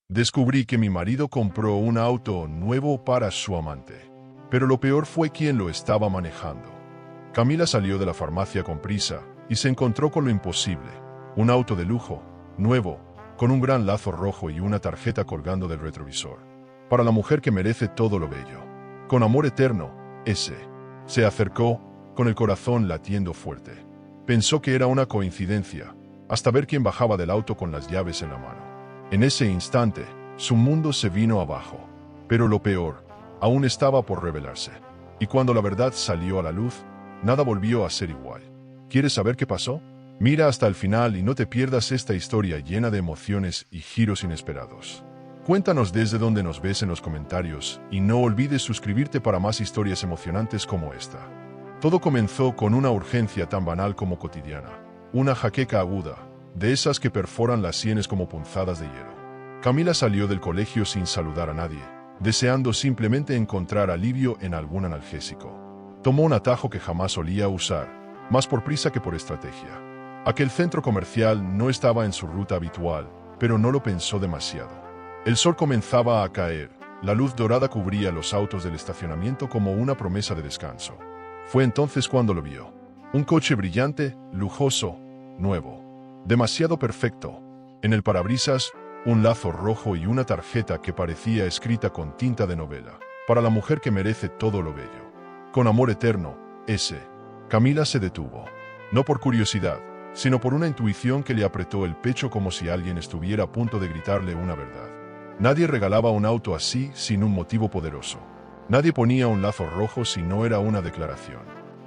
Descubrí que mi marido compró un auto nuevo para su amante. Pero lo peor fue quien lo estaba manejando. Camila salió de la farmacia con prisa y se encontró con lo imposible. Un auto de lujo, nuevo, con un gran lazo rojo y una tarjeta colgando del retrovisor. Para la mujer que merece todo lo bello. Con amor eterno, ese. Se acercó, con el corazón latiendo fuerte. Pensó que era una coincidencia, hasta ver quién bajaba del auto con las llaves en la mano. En ese instante, su mundo se vino abajo. Pero lo peor, aún estaba por revelarse. Y cuando la verdad salió a la luz, nada volvió a ser igual. ¿Quieres saber qué pasó? Mira hasta el final y no te pierdas esta historia llena de emociones y giros inesperados. Cuéntanos desde dónde nos ves en los comentarios y no olvides suscribirte para más historias emocionantes como esta. Todo comenzó con una urgencia tan banal como cotidiana. Una jaqueca aguda, de esas que perforan las sienes como punzadas de hielo. Camila salió del colegio sin saludar a nadie, deseando simplemente encontrar alivio en algún analgésico. Tomó un atajo que jamás solía usar, más por prisa que por estrategia. Aquel centro comercial no estaba en su ruta habitual, pero no lo pensó demasiado. El sol comenzaba a caer, la luz dorada cubría los autos del estacionamiento como una promesa de descanso. Fue entonces cuando lo vio. Un coche brillante, lujoso, nuevo. Demasiado perfecto. En el parabrisas, un lazo rojo y una tarjeta que parecía escrita con tinta de novela. Para la mujer que merece todo lo bello. Con amor eterno, ese. Camila se detuvo. No por curiosidad, sino por una intuición que le apretó el pecho como si alguien estuviera a punto de gritarle una verdad. Nadie regalaba un auto así sin un motivo poderoso. Nadie ponía un lazo rojo si no era una declaración.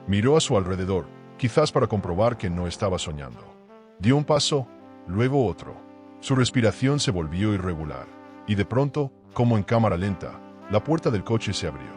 Miró a su alrededor, quizás para comprobar que no estaba soñando. Dio un paso, luego otro. Su respiración se volvió irregular, y de pronto, como en cámara lenta, la puerta del coche se abrió.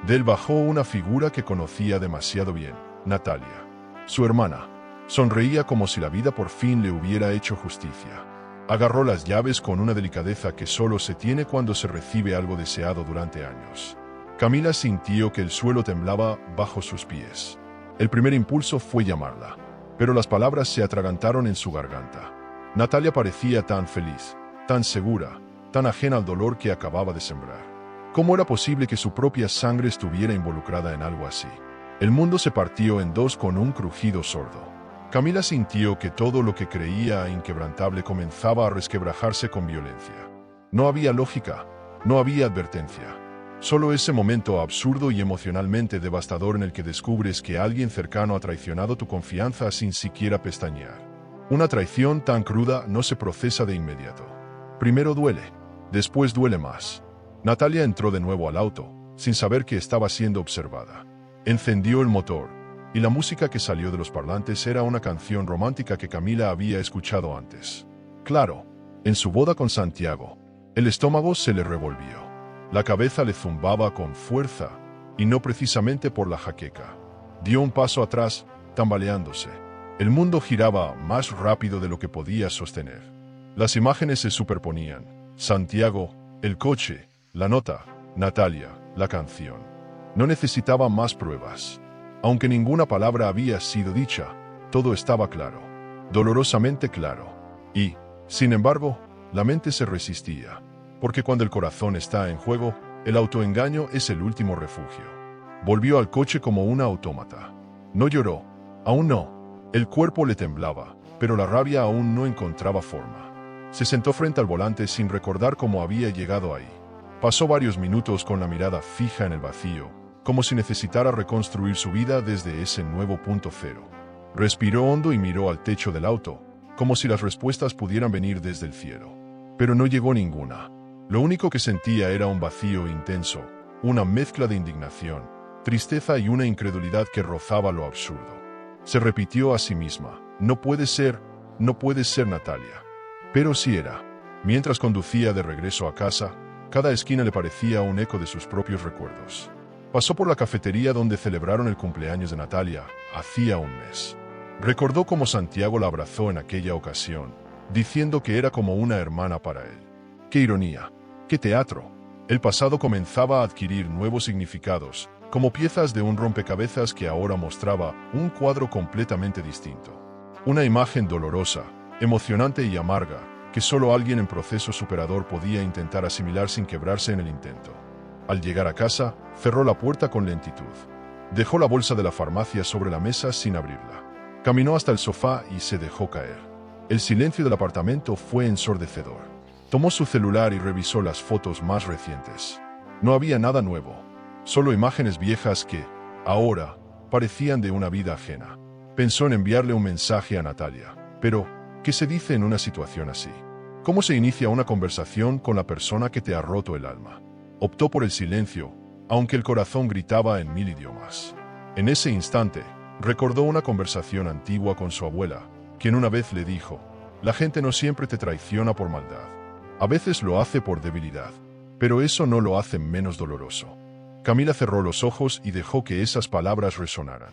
De él bajó una figura que conocía demasiado bien, Natalia. Su hermana. Sonreía como si la vida por fin le hubiera hecho justicia. Agarró las llaves con una delicadeza que solo se tiene cuando se recibe algo deseado durante años. Camila sintió que el suelo temblaba bajo sus pies. El primer impulso fue llamarla, pero las palabras se atragantaron en su garganta. Natalia parecía tan feliz, tan segura, tan ajena al dolor que acababa de sembrar. ¿Cómo era posible que su propia sangre estuviera involucrada en algo así? El mundo se partió en dos con un crujido sordo. Camila sintió que todo lo que creía inquebrantable comenzaba a resquebrajarse con violencia. No había lógica, no había advertencia. Solo ese momento absurdo y emocionalmente devastador en el que descubres que alguien cercano ha traicionado tu confianza sin siquiera pestañear. Una traición tan cruda no se procesa de inmediato. Primero duele, después duele más. Natalia entró de nuevo al auto, sin saber que estaba siendo observada. Encendió el motor, y la música que salió de los parlantes era una canción romántica que Camila había escuchado antes. Claro, en su boda con Santiago, el estómago se le revolvió. La cabeza le zumbaba con fuerza, y no precisamente por la jaqueca. Dio un paso atrás, tambaleándose. El mundo giraba más rápido de lo que podía sostener. Las imágenes se superponían. Santiago, el coche, la nota, Natalia, la canción. No necesitaba más pruebas. Aunque ninguna palabra había sido dicha, todo estaba claro. Dolorosamente claro. Y, sin embargo, la mente se resistía. Porque cuando el corazón está en juego, el autoengaño es el último refugio. Volvió al coche como una autómata. No lloró. Aún no. El cuerpo le temblaba, pero la rabia aún no encontraba forma. Se sentó frente al volante sin recordar cómo había llegado ahí. Pasó varios minutos con la mirada fija en el vacío, como si necesitara reconstruir su vida desde ese nuevo punto cero. Respiró hondo y miró al techo del auto, como si las respuestas pudieran venir desde el cielo. Pero no llegó ninguna. Lo único que sentía era un vacío intenso, una mezcla de indignación, tristeza y una incredulidad que rozaba lo absurdo. Se repitió a sí misma, no puede ser Natalia. Pero sí era. Mientras conducía de regreso a casa, cada esquina le parecía un eco de sus propios recuerdos. Pasó por la cafetería donde celebraron el cumpleaños de Natalia, hacía un mes. Recordó cómo Santiago la abrazó en aquella ocasión, diciendo que era como una hermana para él. ¡Qué ironía! ¡Qué teatro! El pasado comenzaba a adquirir nuevos significados, como piezas de un rompecabezas que ahora mostraba un cuadro completamente distinto. Una imagen dolorosa, emocionante y amarga, que solo alguien en proceso superador podía intentar asimilar sin quebrarse en el intento. Al llegar a casa, cerró la puerta con lentitud. Dejó la bolsa de la farmacia sobre la mesa sin abrirla. Caminó hasta el sofá y se dejó caer. El silencio del apartamento fue ensordecedor. Tomó su celular y revisó las fotos más recientes. No había nada nuevo, solo imágenes viejas que, ahora, parecían de una vida ajena. Pensó en enviarle un mensaje a Natalia, pero, ¿qué se dice en una situación así? ¿Cómo se inicia una conversación con la persona que te ha roto el alma? Optó por el silencio, aunque el corazón gritaba en 1000 idiomas. En ese instante, recordó una conversación antigua con su abuela, quien una vez le dijo: la gente no siempre te traiciona por maldad. A veces lo hace por debilidad, pero eso no lo hace menos doloroso. Camila cerró los ojos y dejó que esas palabras resonaran.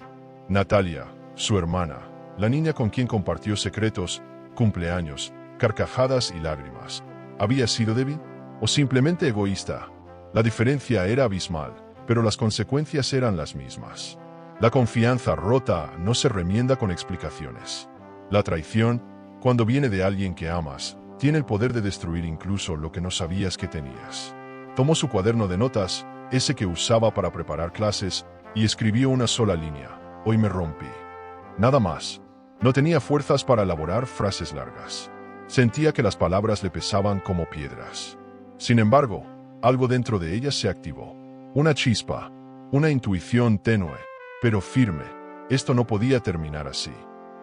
Natalia, su hermana, la niña con quien compartió secretos, cumpleaños, carcajadas y lágrimas, ¿había sido débil o simplemente egoísta? La diferencia era abismal, pero las consecuencias eran las mismas. La confianza rota no se remienda con explicaciones. La traición, cuando viene de alguien que amas, tiene el poder de destruir incluso lo que no sabías que tenías. Tomó su cuaderno de notas, ese que usaba para preparar clases, y escribió una sola línea: hoy me rompí. Nada más. No tenía fuerzas para elaborar frases largas. Sentía que las palabras le pesaban como piedras. Sin embargo, algo dentro de ella se activó. Una chispa, una intuición tenue, pero firme. Esto no podía terminar así.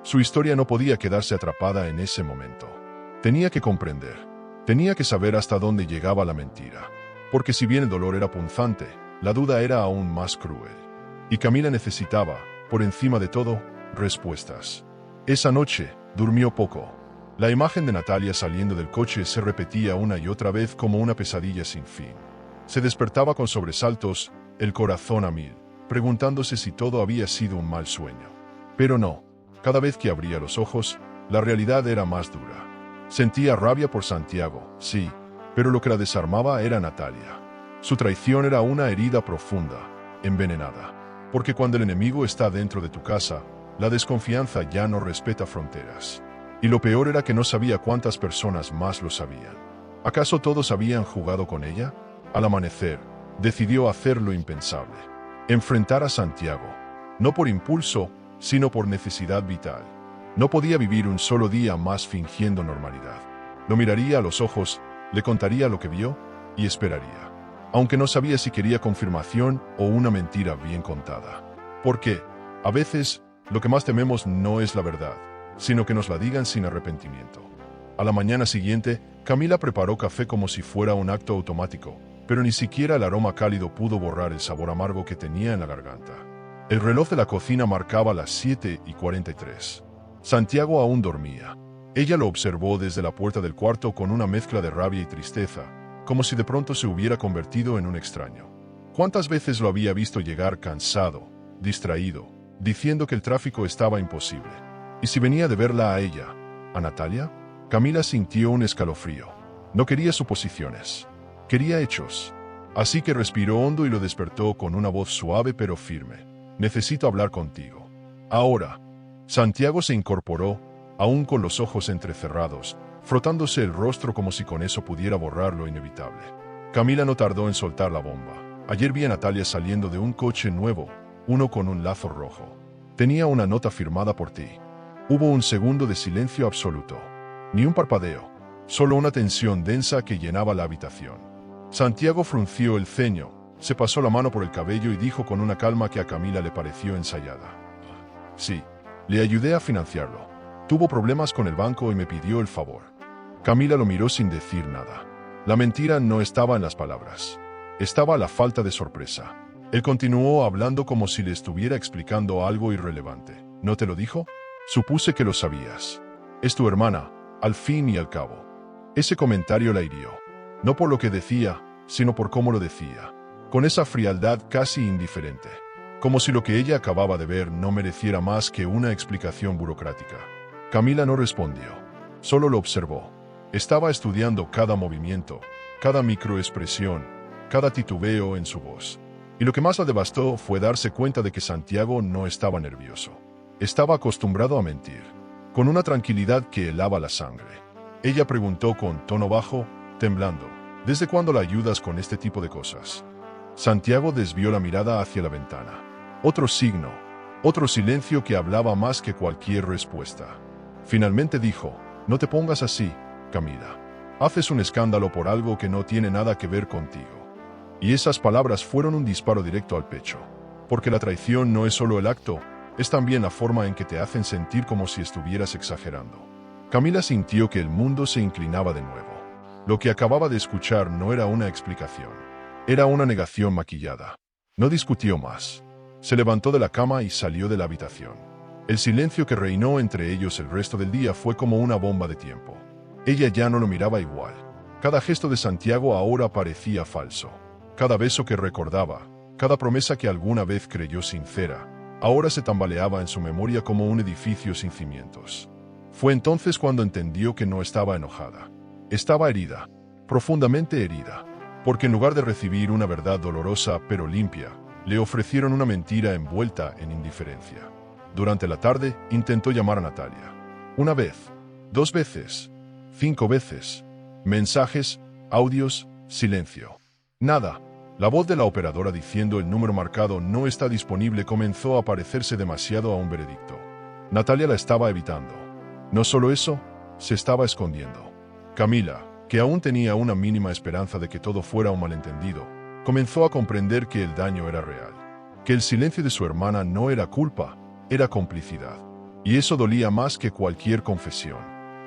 Su historia no podía quedarse atrapada en ese momento. Tenía que comprender. Tenía que saber hasta dónde llegaba la mentira. Porque si bien el dolor era punzante, la duda era aún más cruel. Y Camila necesitaba, por encima de todo, respuestas. Esa noche, durmió poco. La imagen de Natalia saliendo del coche se repetía una y otra vez como una pesadilla sin fin. Se despertaba con sobresaltos, el corazón a 1000, preguntándose si todo había sido un mal sueño. Pero no. Cada vez que abría los ojos, la realidad era más dura. Sentía rabia por Santiago, sí, pero lo que la desarmaba era Natalia. Su traición era una herida profunda, envenenada. Porque cuando el enemigo está dentro de tu casa, la desconfianza ya no respeta fronteras. Y lo peor era que no sabía cuántas personas más lo sabían. ¿Acaso todos habían jugado con ella? Al amanecer, decidió hacer lo impensable. Enfrentar a Santiago. No por impulso, sino por necesidad vital. No podía vivir un solo día más fingiendo normalidad. Lo miraría a los ojos, le contaría lo que vio y esperaría. Aunque no sabía si quería confirmación o una mentira bien contada. Porque, a veces, lo que más tememos no es la verdad, sino que nos la digan sin arrepentimiento. A la mañana siguiente, Camila preparó café como si fuera un acto automático, pero ni siquiera el aroma cálido pudo borrar el sabor amargo que tenía en la garganta. El reloj de la cocina marcaba las 7:43. Santiago aún dormía. Ella lo observó desde la puerta del cuarto con una mezcla de rabia y tristeza, como si de pronto se hubiera convertido en un extraño. ¿Cuántas veces lo había visto llegar cansado, distraído, diciendo que el tráfico estaba imposible? ¿Y si venía de verla a ella, a Natalia? Camila sintió un escalofrío. No quería suposiciones. Quería hechos. Así que respiró hondo y lo despertó con una voz suave pero firme. Necesito hablar contigo. Ahora. Santiago se incorporó, aún con los ojos entrecerrados, frotándose el rostro como si con eso pudiera borrar lo inevitable. Camila no tardó en soltar la bomba. Ayer vi a Natalia saliendo de un coche nuevo, uno con un lazo rojo. Tenía una nota firmada por ti. Hubo un segundo de silencio absoluto. Ni un parpadeo. Solo una tensión densa que llenaba la habitación. Santiago frunció el ceño, se pasó la mano por el cabello y dijo con una calma que a Camila le pareció ensayada: sí, le ayudé a financiarlo. Tuvo problemas con el banco y me pidió el favor. Camila lo miró sin decir nada. La mentira no estaba en las palabras. Estaba la falta de sorpresa. Él continuó hablando como si le estuviera explicando algo irrelevante. ¿No te lo dijo? Supuse que lo sabías. Es tu hermana, al fin y al cabo. Ese comentario la hirió. No por lo que decía, sino por cómo lo decía. Con esa frialdad casi indiferente. Como si lo que ella acababa de ver no mereciera más que una explicación burocrática. Camila no respondió. Solo lo observó. Estaba estudiando cada movimiento, cada microexpresión, cada titubeo en su voz. Y lo que más la devastó fue darse cuenta de que Santiago no estaba nervioso. Estaba acostumbrado a mentir, con una tranquilidad que helaba la sangre. Ella preguntó con tono bajo, temblando. ¿Desde cuándo la ayudas con este tipo de cosas? Santiago desvió la mirada hacia la ventana. Otro signo, otro silencio que hablaba más que cualquier respuesta. Finalmente dijo, no te pongas así, Camila. Haces un escándalo por algo que no tiene nada que ver contigo. Y esas palabras fueron un disparo directo al pecho. Porque la traición no es solo el acto, es también la forma en que te hacen sentir como si estuvieras exagerando. Camila sintió que el mundo se inclinaba de nuevo. Lo que acababa de escuchar no era una explicación. Era una negación maquillada. No discutió más. Se levantó de la cama y salió de la habitación. El silencio que reinó entre ellos el resto del día fue como una bomba de tiempo. Ella ya no lo miraba igual. Cada gesto de Santiago ahora parecía falso. Cada beso que recordaba, cada promesa que alguna vez creyó sincera, ahora se tambaleaba en su memoria como un edificio sin cimientos. Fue entonces cuando entendió que no estaba enojada. Estaba herida, profundamente herida, porque en lugar de recibir una verdad dolorosa pero limpia, le ofrecieron una mentira envuelta en indiferencia. Durante la tarde intentó llamar a Natalia. 1 vez, 2 veces, 5 veces. Mensajes, audios, silencio. Nada. La voz de la operadora diciendo el número marcado no está disponible comenzó a parecerse demasiado a un veredicto. Natalia la estaba evitando. No solo eso, se estaba escondiendo. Camila, que aún tenía una mínima esperanza de que todo fuera un malentendido, comenzó a comprender que el daño era real. Que el silencio de su hermana no era culpa, era complicidad. Y eso dolía más que cualquier confesión.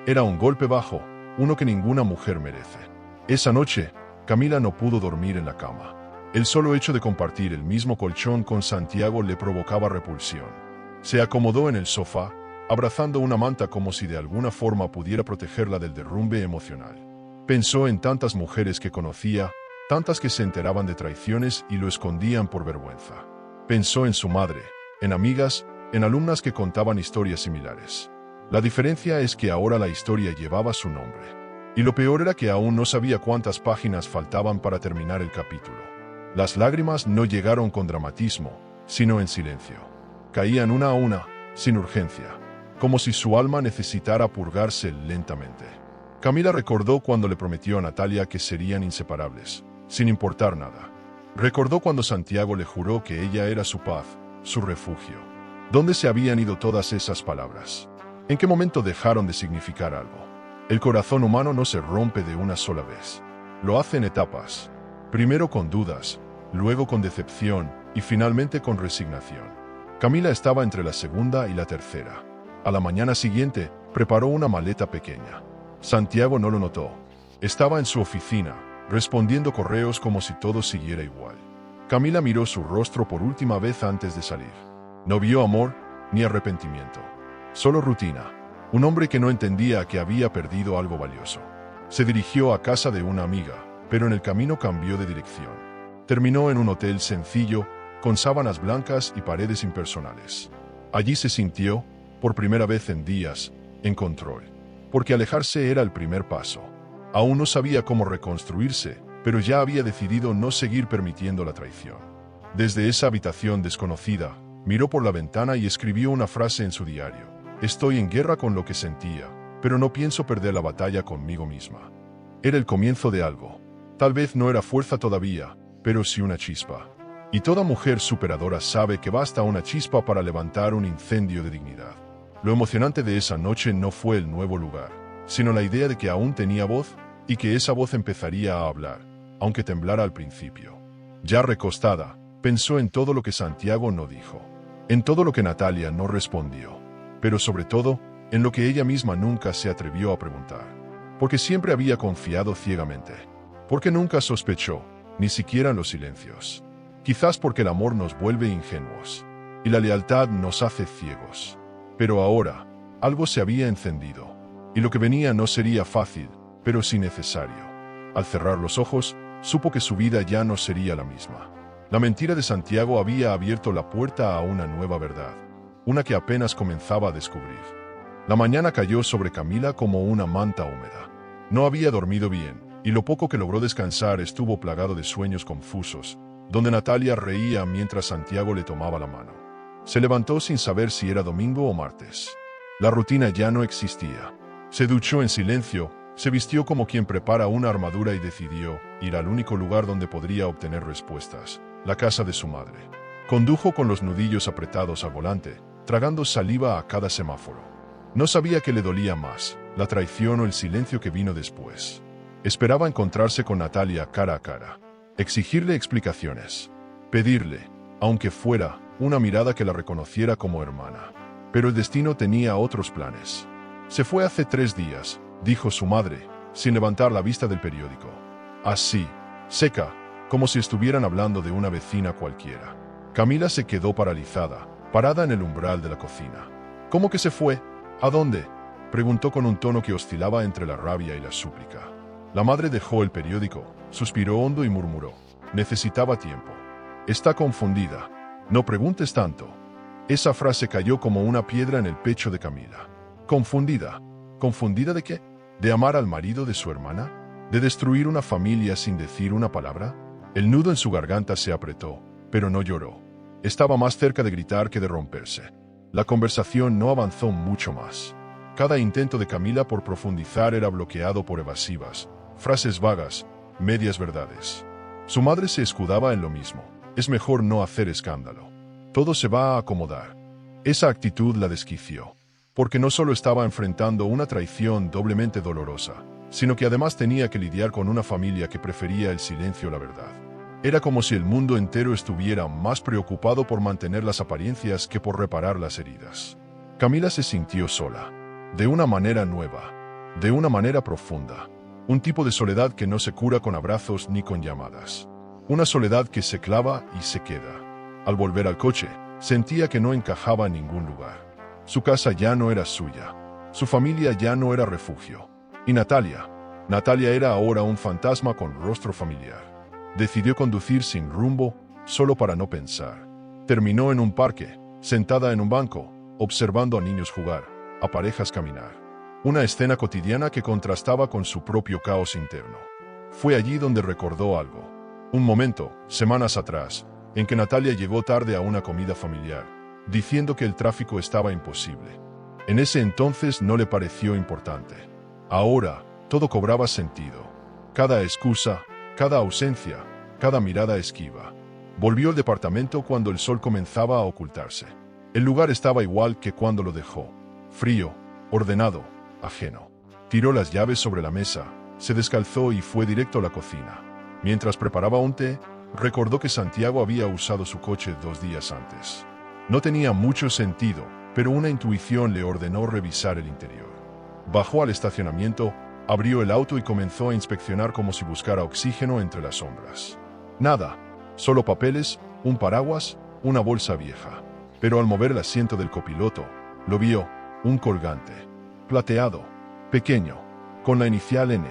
Era un golpe bajo, uno que ninguna mujer merece. Esa noche, Camila no pudo dormir en la cama. El solo hecho de compartir el mismo colchón con Santiago le provocaba repulsión. Se acomodó en el sofá, abrazando una manta como si de alguna forma pudiera protegerla del derrumbe emocional. Pensó en tantas mujeres que conocía, tantas que se enteraban de traiciones y lo escondían por vergüenza. Pensó en su madre, en amigas, en alumnas que contaban historias similares. La diferencia es que ahora la historia llevaba su nombre. Y lo peor era que aún no sabía cuántas páginas faltaban para terminar el capítulo. Las lágrimas no llegaron con dramatismo, sino en silencio. Caían una a una, sin urgencia, como si su alma necesitara purgarse lentamente. Camila recordó cuando le prometió a Natalia que serían inseparables, sin importar nada. Recordó cuando Santiago le juró que ella era su paz, su refugio. ¿Dónde se habían ido todas esas palabras? ¿En qué momento dejaron de significar algo? El corazón humano no se rompe de una sola vez. Lo hace en etapas. Primero con dudas, luego con decepción y finalmente con resignación. Camila estaba entre la segunda y la tercera. A la mañana siguiente, preparó una maleta pequeña. Santiago no lo notó. Estaba en su oficina, respondiendo correos como si todo siguiera igual. Camila miró su rostro por última vez antes de salir. No vio amor ni arrepentimiento. Solo rutina. Un hombre que no entendía que había perdido algo valioso. Se dirigió a casa de una amiga, pero en el camino cambió de dirección. Terminó en un hotel sencillo, con sábanas blancas y paredes impersonales. Allí se sintió, por primera vez en días, en control. Porque alejarse era el primer paso. Aún no sabía cómo reconstruirse, pero ya había decidido no seguir permitiendo la traición. Desde esa habitación desconocida, miró por la ventana y escribió una frase en su diario. Estoy en guerra con lo que sentía, pero no pienso perder la batalla conmigo misma. Era el comienzo de algo. Tal vez no era fuerza todavía, pero sí una chispa. Y toda mujer superadora sabe que basta una chispa para levantar un incendio de dignidad. Lo emocionante de esa noche no fue el nuevo lugar, sino la idea de que aún tenía voz y que esa voz empezaría a hablar, aunque temblara al principio. Ya recostada, pensó en todo lo que Santiago no dijo, en todo lo que Natalia no respondió, pero sobre todo, en lo que ella misma nunca se atrevió a preguntar. Porque siempre había confiado ciegamente. Porque nunca sospechó, ni siquiera en los silencios. Quizás porque el amor nos vuelve ingenuos, y la lealtad nos hace ciegos. Pero ahora, algo se había encendido, y lo que venía no sería fácil, pero sí necesario. Al cerrar los ojos, supo que su vida ya no sería la misma. La mentira de Santiago había abierto la puerta a una nueva verdad, una que apenas comenzaba a descubrir. La mañana cayó sobre Camila como una manta húmeda. No había dormido bien, y lo poco que logró descansar estuvo plagado de sueños confusos, donde Natalia reía mientras Santiago le tomaba la mano. Se levantó sin saber si era domingo o martes. La rutina ya no existía. Se duchó en silencio, Se vistió como quien prepara una armadura y decidió ir al único lugar donde podría obtener respuestas, la casa de su madre. Condujo con los nudillos apretados al volante, tragando saliva a cada semáforo. No sabía qué le dolía más, la traición o el silencio que vino después. Esperaba encontrarse con Natalia cara a cara, exigirle explicaciones, pedirle, aunque fuera, una mirada que la reconociera como hermana. Pero el destino tenía otros planes. Se fue hace 3 días, dijo su madre, sin levantar la vista del periódico. Así, seca, como si estuvieran hablando de una vecina cualquiera. Camila se quedó paralizada, parada en el umbral de la cocina. ¿Cómo que se fue? ¿A dónde?, preguntó con un tono que oscilaba entre la rabia y la súplica. La madre dejó el periódico, suspiró hondo y murmuró: necesitaba tiempo. Está confundida. No preguntes tanto. Esa frase cayó como una piedra en el pecho de Camila. ¿Confundida? ¿Confundida de qué? ¿De amar al marido de su hermana? ¿De destruir una familia sin decir una palabra? El nudo en su garganta se apretó, pero no lloró. Estaba más cerca de gritar que de romperse. La conversación no avanzó mucho más. Cada intento de Camila por profundizar era bloqueado por evasivas, frases vagas, medias verdades. Su madre se escudaba en lo mismo: es mejor no hacer escándalo. Todo se va a acomodar. Esa actitud la desquició, porque no solo estaba enfrentando una traición doblemente dolorosa, sino que además tenía que lidiar con una familia que prefería el silencio a la verdad. Era como si el mundo entero estuviera más preocupado por mantener las apariencias que por reparar las heridas. Camila se sintió sola, de una manera nueva, de una manera profunda. Un tipo de soledad que no se cura con abrazos ni con llamadas. Una soledad que se clava y se queda. Al volver al coche, sentía que no encajaba en ningún lugar. Su casa ya no era suya. Su familia ya no era refugio. Y Natalia era ahora un fantasma con rostro familiar. Decidió conducir sin rumbo, solo para no pensar. Terminó en un parque, sentada en un banco, observando a niños jugar, a parejas caminar. Una escena cotidiana que contrastaba con su propio caos interno. Fue allí donde recordó algo. Un momento, semanas atrás, en que Natalia llegó tarde a una comida familiar, diciendo que el tráfico estaba imposible. En ese entonces no le pareció importante. Ahora, todo cobraba sentido. Cada excusa, cada ausencia, cada mirada esquiva. Volvió al departamento cuando el sol comenzaba a ocultarse. El lugar estaba igual que cuando lo dejó. Frío, ordenado, ajeno. Tiró las llaves sobre la mesa, se descalzó y fue directo a la cocina. Mientras preparaba un té, recordó que Santiago había usado su coche 2 días antes. No tenía mucho sentido, pero una intuición le ordenó revisar el interior. Bajó al estacionamiento, abrió el auto y comenzó a inspeccionar como si buscara oxígeno entre las sombras. Nada, solo papeles, un paraguas, una bolsa vieja. Pero al mover el asiento del copiloto, lo vio, un colgante. Plateado, pequeño, con la inicial N.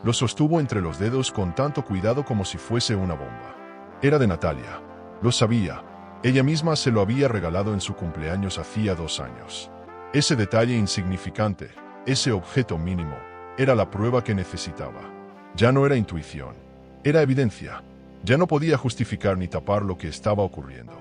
Lo sostuvo entre los dedos con tanto cuidado como si fuese una bomba. Era de Natalia. Lo sabía. Ella misma se lo había regalado en su cumpleaños hacía 2 años. Ese detalle insignificante, ese objeto mínimo, era la prueba que necesitaba. Ya no era intuición. Era evidencia. Ya no podía justificar ni tapar lo que estaba ocurriendo.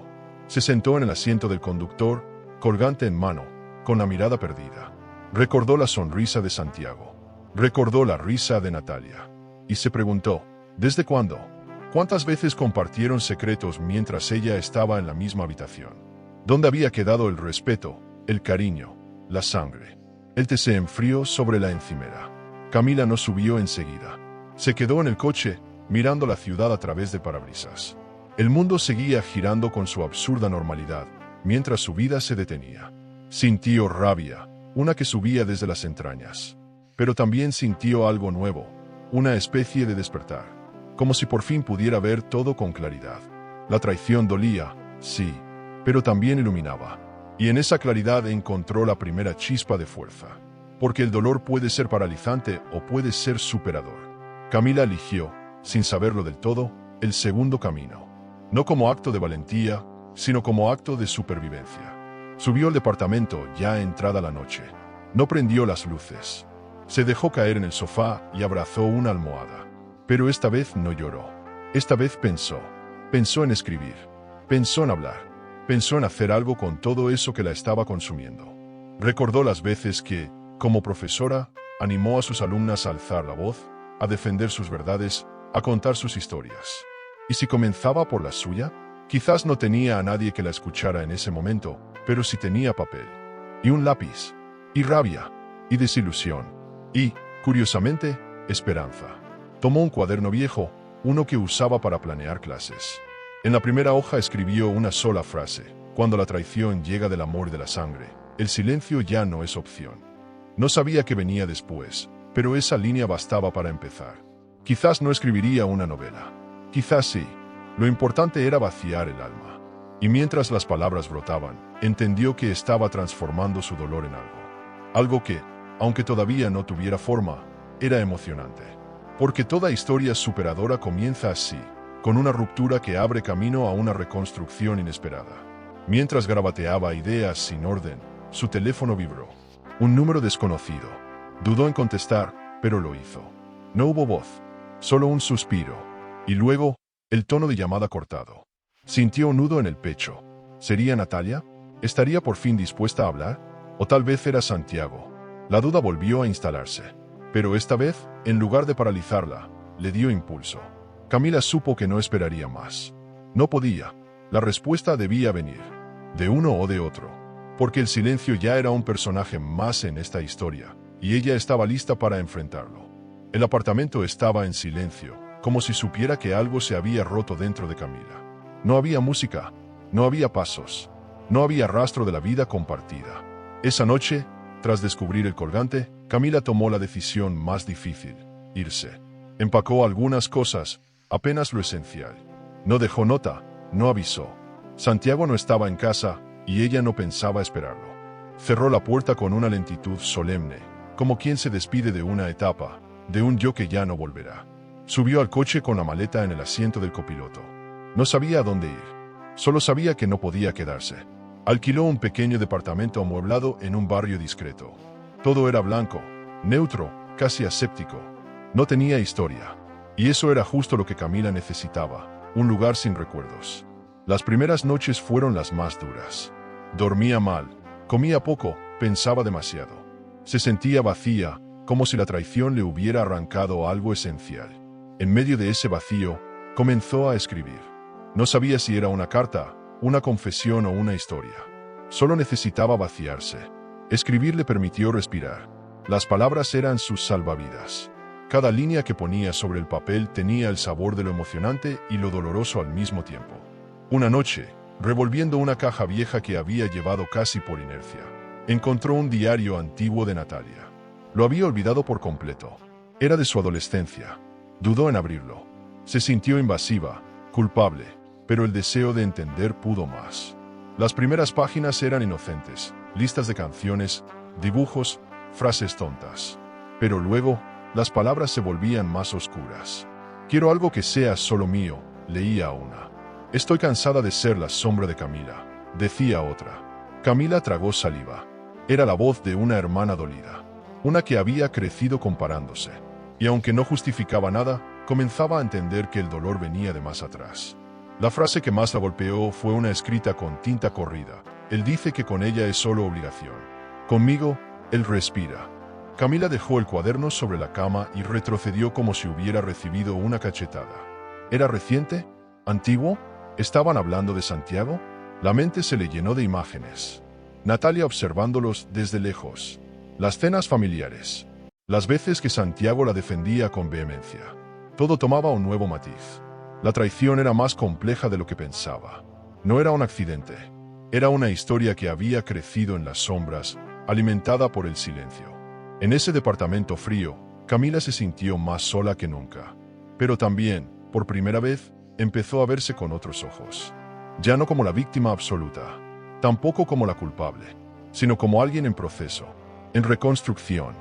Se sentó en el asiento del conductor, colgante en mano, con la mirada perdida. Recordó la sonrisa de Santiago. Recordó la risa de Natalia. Y se preguntó, ¿desde cuándo? ¿Cuántas veces compartieron secretos mientras ella estaba en la misma habitación? ¿Dónde había quedado el respeto, el cariño, la sangre? El té se enfrió sobre la encimera. Camila no subió enseguida. Se quedó en el coche, mirando la ciudad a través de parabrisas. El mundo seguía girando con su absurda normalidad, mientras su vida se detenía. Sintió rabia, una que subía desde las entrañas. Pero también sintió algo nuevo, una especie de despertar, como si por fin pudiera ver todo con claridad. La traición dolía, sí, pero también iluminaba. Y en esa claridad encontró la primera chispa de fuerza. Porque el dolor puede ser paralizante o puede ser superador. Camila eligió, sin saberlo del todo, el segundo camino. No como acto de valentía, sino como acto de supervivencia. Subió al departamento ya entrada la noche. No prendió las luces. Se dejó caer en el sofá y abrazó una almohada. Pero esta vez no lloró. Esta vez pensó. Pensó en escribir. Pensó en hablar. Pensó en hacer algo con todo eso que la estaba consumiendo. Recordó las veces que, como profesora, animó a sus alumnas a alzar la voz, a defender sus verdades, a contar sus historias. ¿Y si comenzaba por la suya? Quizás no tenía a nadie que la escuchara en ese momento, pero sí tenía papel, y un lápiz, y rabia, y desilusión, y, curiosamente, esperanza. Tomó un cuaderno viejo, uno que usaba para planear clases. En la primera hoja escribió una sola frase: cuando la traición llega del amor y de la sangre, el silencio ya no es opción. No sabía qué venía después, pero esa línea bastaba para empezar. Quizás no escribiría una novela. Quizás sí. Lo importante era vaciar el alma. Y mientras las palabras brotaban, entendió que estaba transformando su dolor en algo. Algo que, aunque todavía no tuviera forma, era emocionante. Porque toda historia superadora comienza así, con una ruptura que abre camino a una reconstrucción inesperada. Mientras garabateaba ideas sin orden, su teléfono vibró. Un número desconocido. Dudó en contestar, pero lo hizo. No hubo voz, solo un suspiro. Y luego, el tono de llamada cortado. Sintió un nudo en el pecho. ¿Sería Natalia? ¿Estaría por fin dispuesta a hablar? ¿O tal vez era Santiago? La duda volvió a instalarse. Pero esta vez, en lugar de paralizarla, le dio impulso. Camila supo que no esperaría más. No podía. La respuesta debía venir. De uno o de otro. Porque el silencio ya era un personaje más en esta historia, y ella estaba lista para enfrentarlo. El apartamento estaba en silencio, como si supiera que algo se había roto dentro de Camila. No había música, no había pasos, no había rastro de la vida compartida. Esa noche, tras descubrir el colgante, Camila tomó la decisión más difícil: irse. Empacó algunas cosas, apenas lo esencial. No dejó nota, no avisó. Santiago no estaba en casa, y ella no pensaba esperarlo. Cerró la puerta con una lentitud solemne, como quien se despide de una etapa, de un yo que ya no volverá. Subió al coche con la maleta en el asiento del copiloto. No sabía a dónde ir. Solo sabía que no podía quedarse. Alquiló un pequeño departamento amueblado en un barrio discreto. Todo era blanco, neutro, casi aséptico. No tenía historia. Y eso era justo lo que Camila necesitaba, un lugar sin recuerdos. Las primeras noches fueron las más duras. Dormía mal, comía poco, pensaba demasiado. Se sentía vacía, como si la traición le hubiera arrancado algo esencial. En medio de ese vacío, comenzó a escribir. No sabía si era una carta, una confesión o una historia. Solo necesitaba vaciarse. Escribir le permitió respirar. Las palabras eran sus salvavidas. Cada línea que ponía sobre el papel tenía el sabor de lo emocionante y lo doloroso al mismo tiempo. Una noche, revolviendo una caja vieja que había llevado casi por inercia, encontró un diario antiguo de Natalia. Lo había olvidado por completo. Era de su adolescencia. Dudó en abrirlo. Se sintió invasiva, culpable, pero el deseo de entender pudo más. Las primeras páginas eran inocentes, listas de canciones, dibujos, frases tontas. Pero luego, las palabras se volvían más oscuras. Quiero algo que sea solo mío, leía una. Estoy cansada de ser la sombra de Camila, decía otra. Camila tragó saliva. Era la voz de una hermana dolida, una que había crecido comparándose. Y aunque no justificaba nada, comenzaba a entender que el dolor venía de más atrás. La frase que más la golpeó fue una escrita con tinta corrida. Él dice que con ella es solo obligación. Conmigo, él respira. Camila dejó el cuaderno sobre la cama y retrocedió como si hubiera recibido una cachetada. ¿Era reciente? ¿Antiguo? ¿Estaban hablando de Santiago? La mente se le llenó de imágenes. Natalia observándolos desde lejos. Las cenas familiares. Las veces que Santiago la defendía con vehemencia. Todo tomaba un nuevo matiz. La traición era más compleja de lo que pensaba. No era un accidente. Era una historia que había crecido en las sombras, alimentada por el silencio. En ese departamento frío, Camila se sintió más sola que nunca. Pero también, por primera vez, empezó a verse con otros ojos. Ya no como la víctima absoluta, tampoco como la culpable, sino como alguien en proceso, en reconstrucción,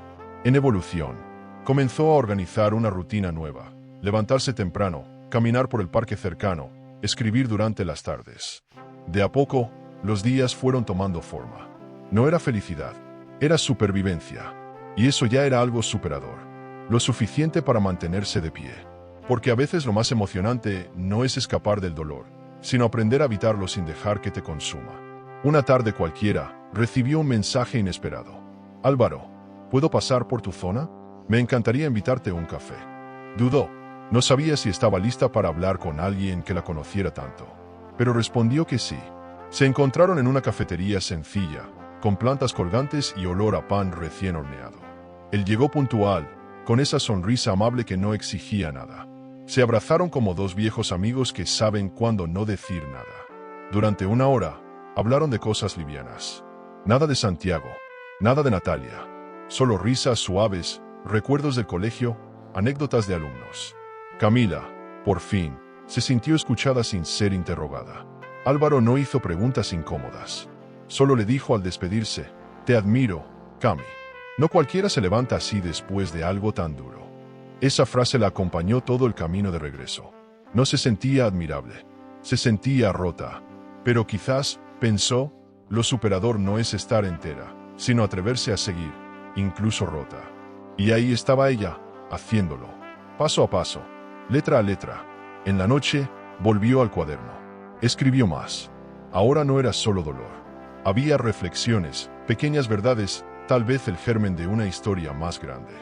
en evolución. Comenzó a organizar una rutina nueva: levantarse temprano, caminar por el parque cercano, escribir durante las tardes. De a poco, los días fueron tomando forma. No era felicidad, era supervivencia. Y eso ya era algo superador. Lo suficiente para mantenerse de pie. Porque a veces lo más emocionante no es escapar del dolor, sino aprender a evitarlo sin dejar que te consuma. Una tarde cualquiera, recibió un mensaje inesperado. Álvaro, ¿Puedo pasar por tu zona? Me encantaría invitarte a un café. Dudó. No sabía si estaba lista para hablar con alguien que la conociera tanto. Pero respondió que sí. Se encontraron en una cafetería sencilla, con plantas colgantes y olor a pan recién horneado. Él llegó puntual, con esa sonrisa amable que no exigía nada. Se abrazaron como dos viejos amigos que saben cuándo no decir nada. Durante una hora, hablaron de cosas livianas. Nada de Santiago, nada de Natalia. Solo risas suaves, recuerdos del colegio, anécdotas de alumnos. Camila, por fin, se sintió escuchada sin ser interrogada. Álvaro no hizo preguntas incómodas. Solo le dijo al despedirse: «Te admiro, Cami. No cualquiera se levanta así después de algo tan duro». Esa frase la acompañó todo el camino de regreso. No se sentía admirable. Se sentía rota. Pero quizás, pensó, lo superador no es estar entera, sino atreverse a seguir, incluso rota. Y ahí estaba ella, haciéndolo. Paso a paso, letra a letra. En la noche, volvió al cuaderno. Escribió más. Ahora no era solo dolor. Había reflexiones, pequeñas verdades, tal vez el germen de una historia más grande.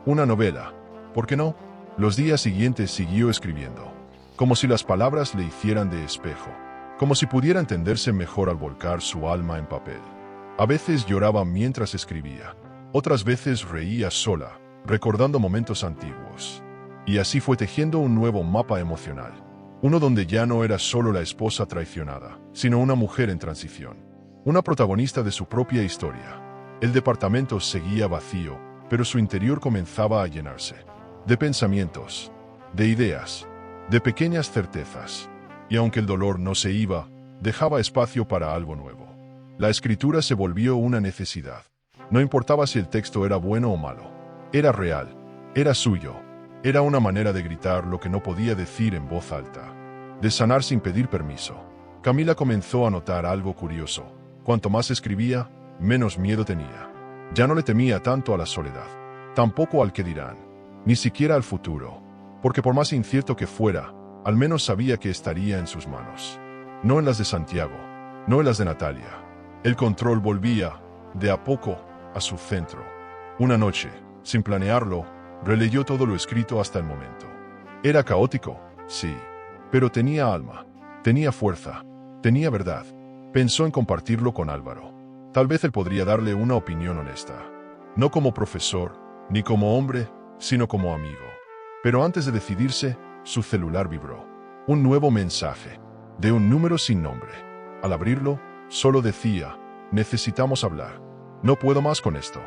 Una novela. ¿Por qué no? Los días siguientes siguió escribiendo, como si las palabras le hicieran de espejo, como si pudiera entenderse mejor al volcar su alma en papel. A veces lloraba mientras escribía, otras veces reía sola, recordando momentos antiguos. Y así fue tejiendo un nuevo mapa emocional, uno donde ya no era solo la esposa traicionada, sino una mujer en transición, una protagonista de su propia historia. El departamento seguía vacío, pero su interior comenzaba a llenarse. De pensamientos, de ideas, de pequeñas certezas. Y aunque el dolor no se iba, dejaba espacio para algo nuevo. La escritura se volvió una necesidad. No importaba si el texto era bueno o malo. Era real, era suyo. Era una manera de gritar lo que no podía decir en voz alta. De sanar sin pedir permiso. Camila comenzó a notar algo curioso. Cuanto más escribía, menos miedo tenía. Ya no le temía tanto a la soledad. Tampoco al que dirán. Ni siquiera al futuro, porque por más incierto que fuera, al menos sabía que estaría en sus manos. No en las de Santiago, no en las de Natalia. El control volvía, de a poco, a su centro. Una noche, sin planearlo, releyó todo lo escrito hasta el momento. Era caótico, sí, pero tenía alma, tenía fuerza, tenía verdad. Pensó en compartirlo con Álvaro. Tal vez él podría darle una opinión honesta. No como profesor, ni como hombre, sino como amigo. Pero antes de decidirse, su celular vibró. Un nuevo mensaje, de un número sin nombre. Al abrirlo, solo decía: «Necesitamos hablar. No puedo más con esto».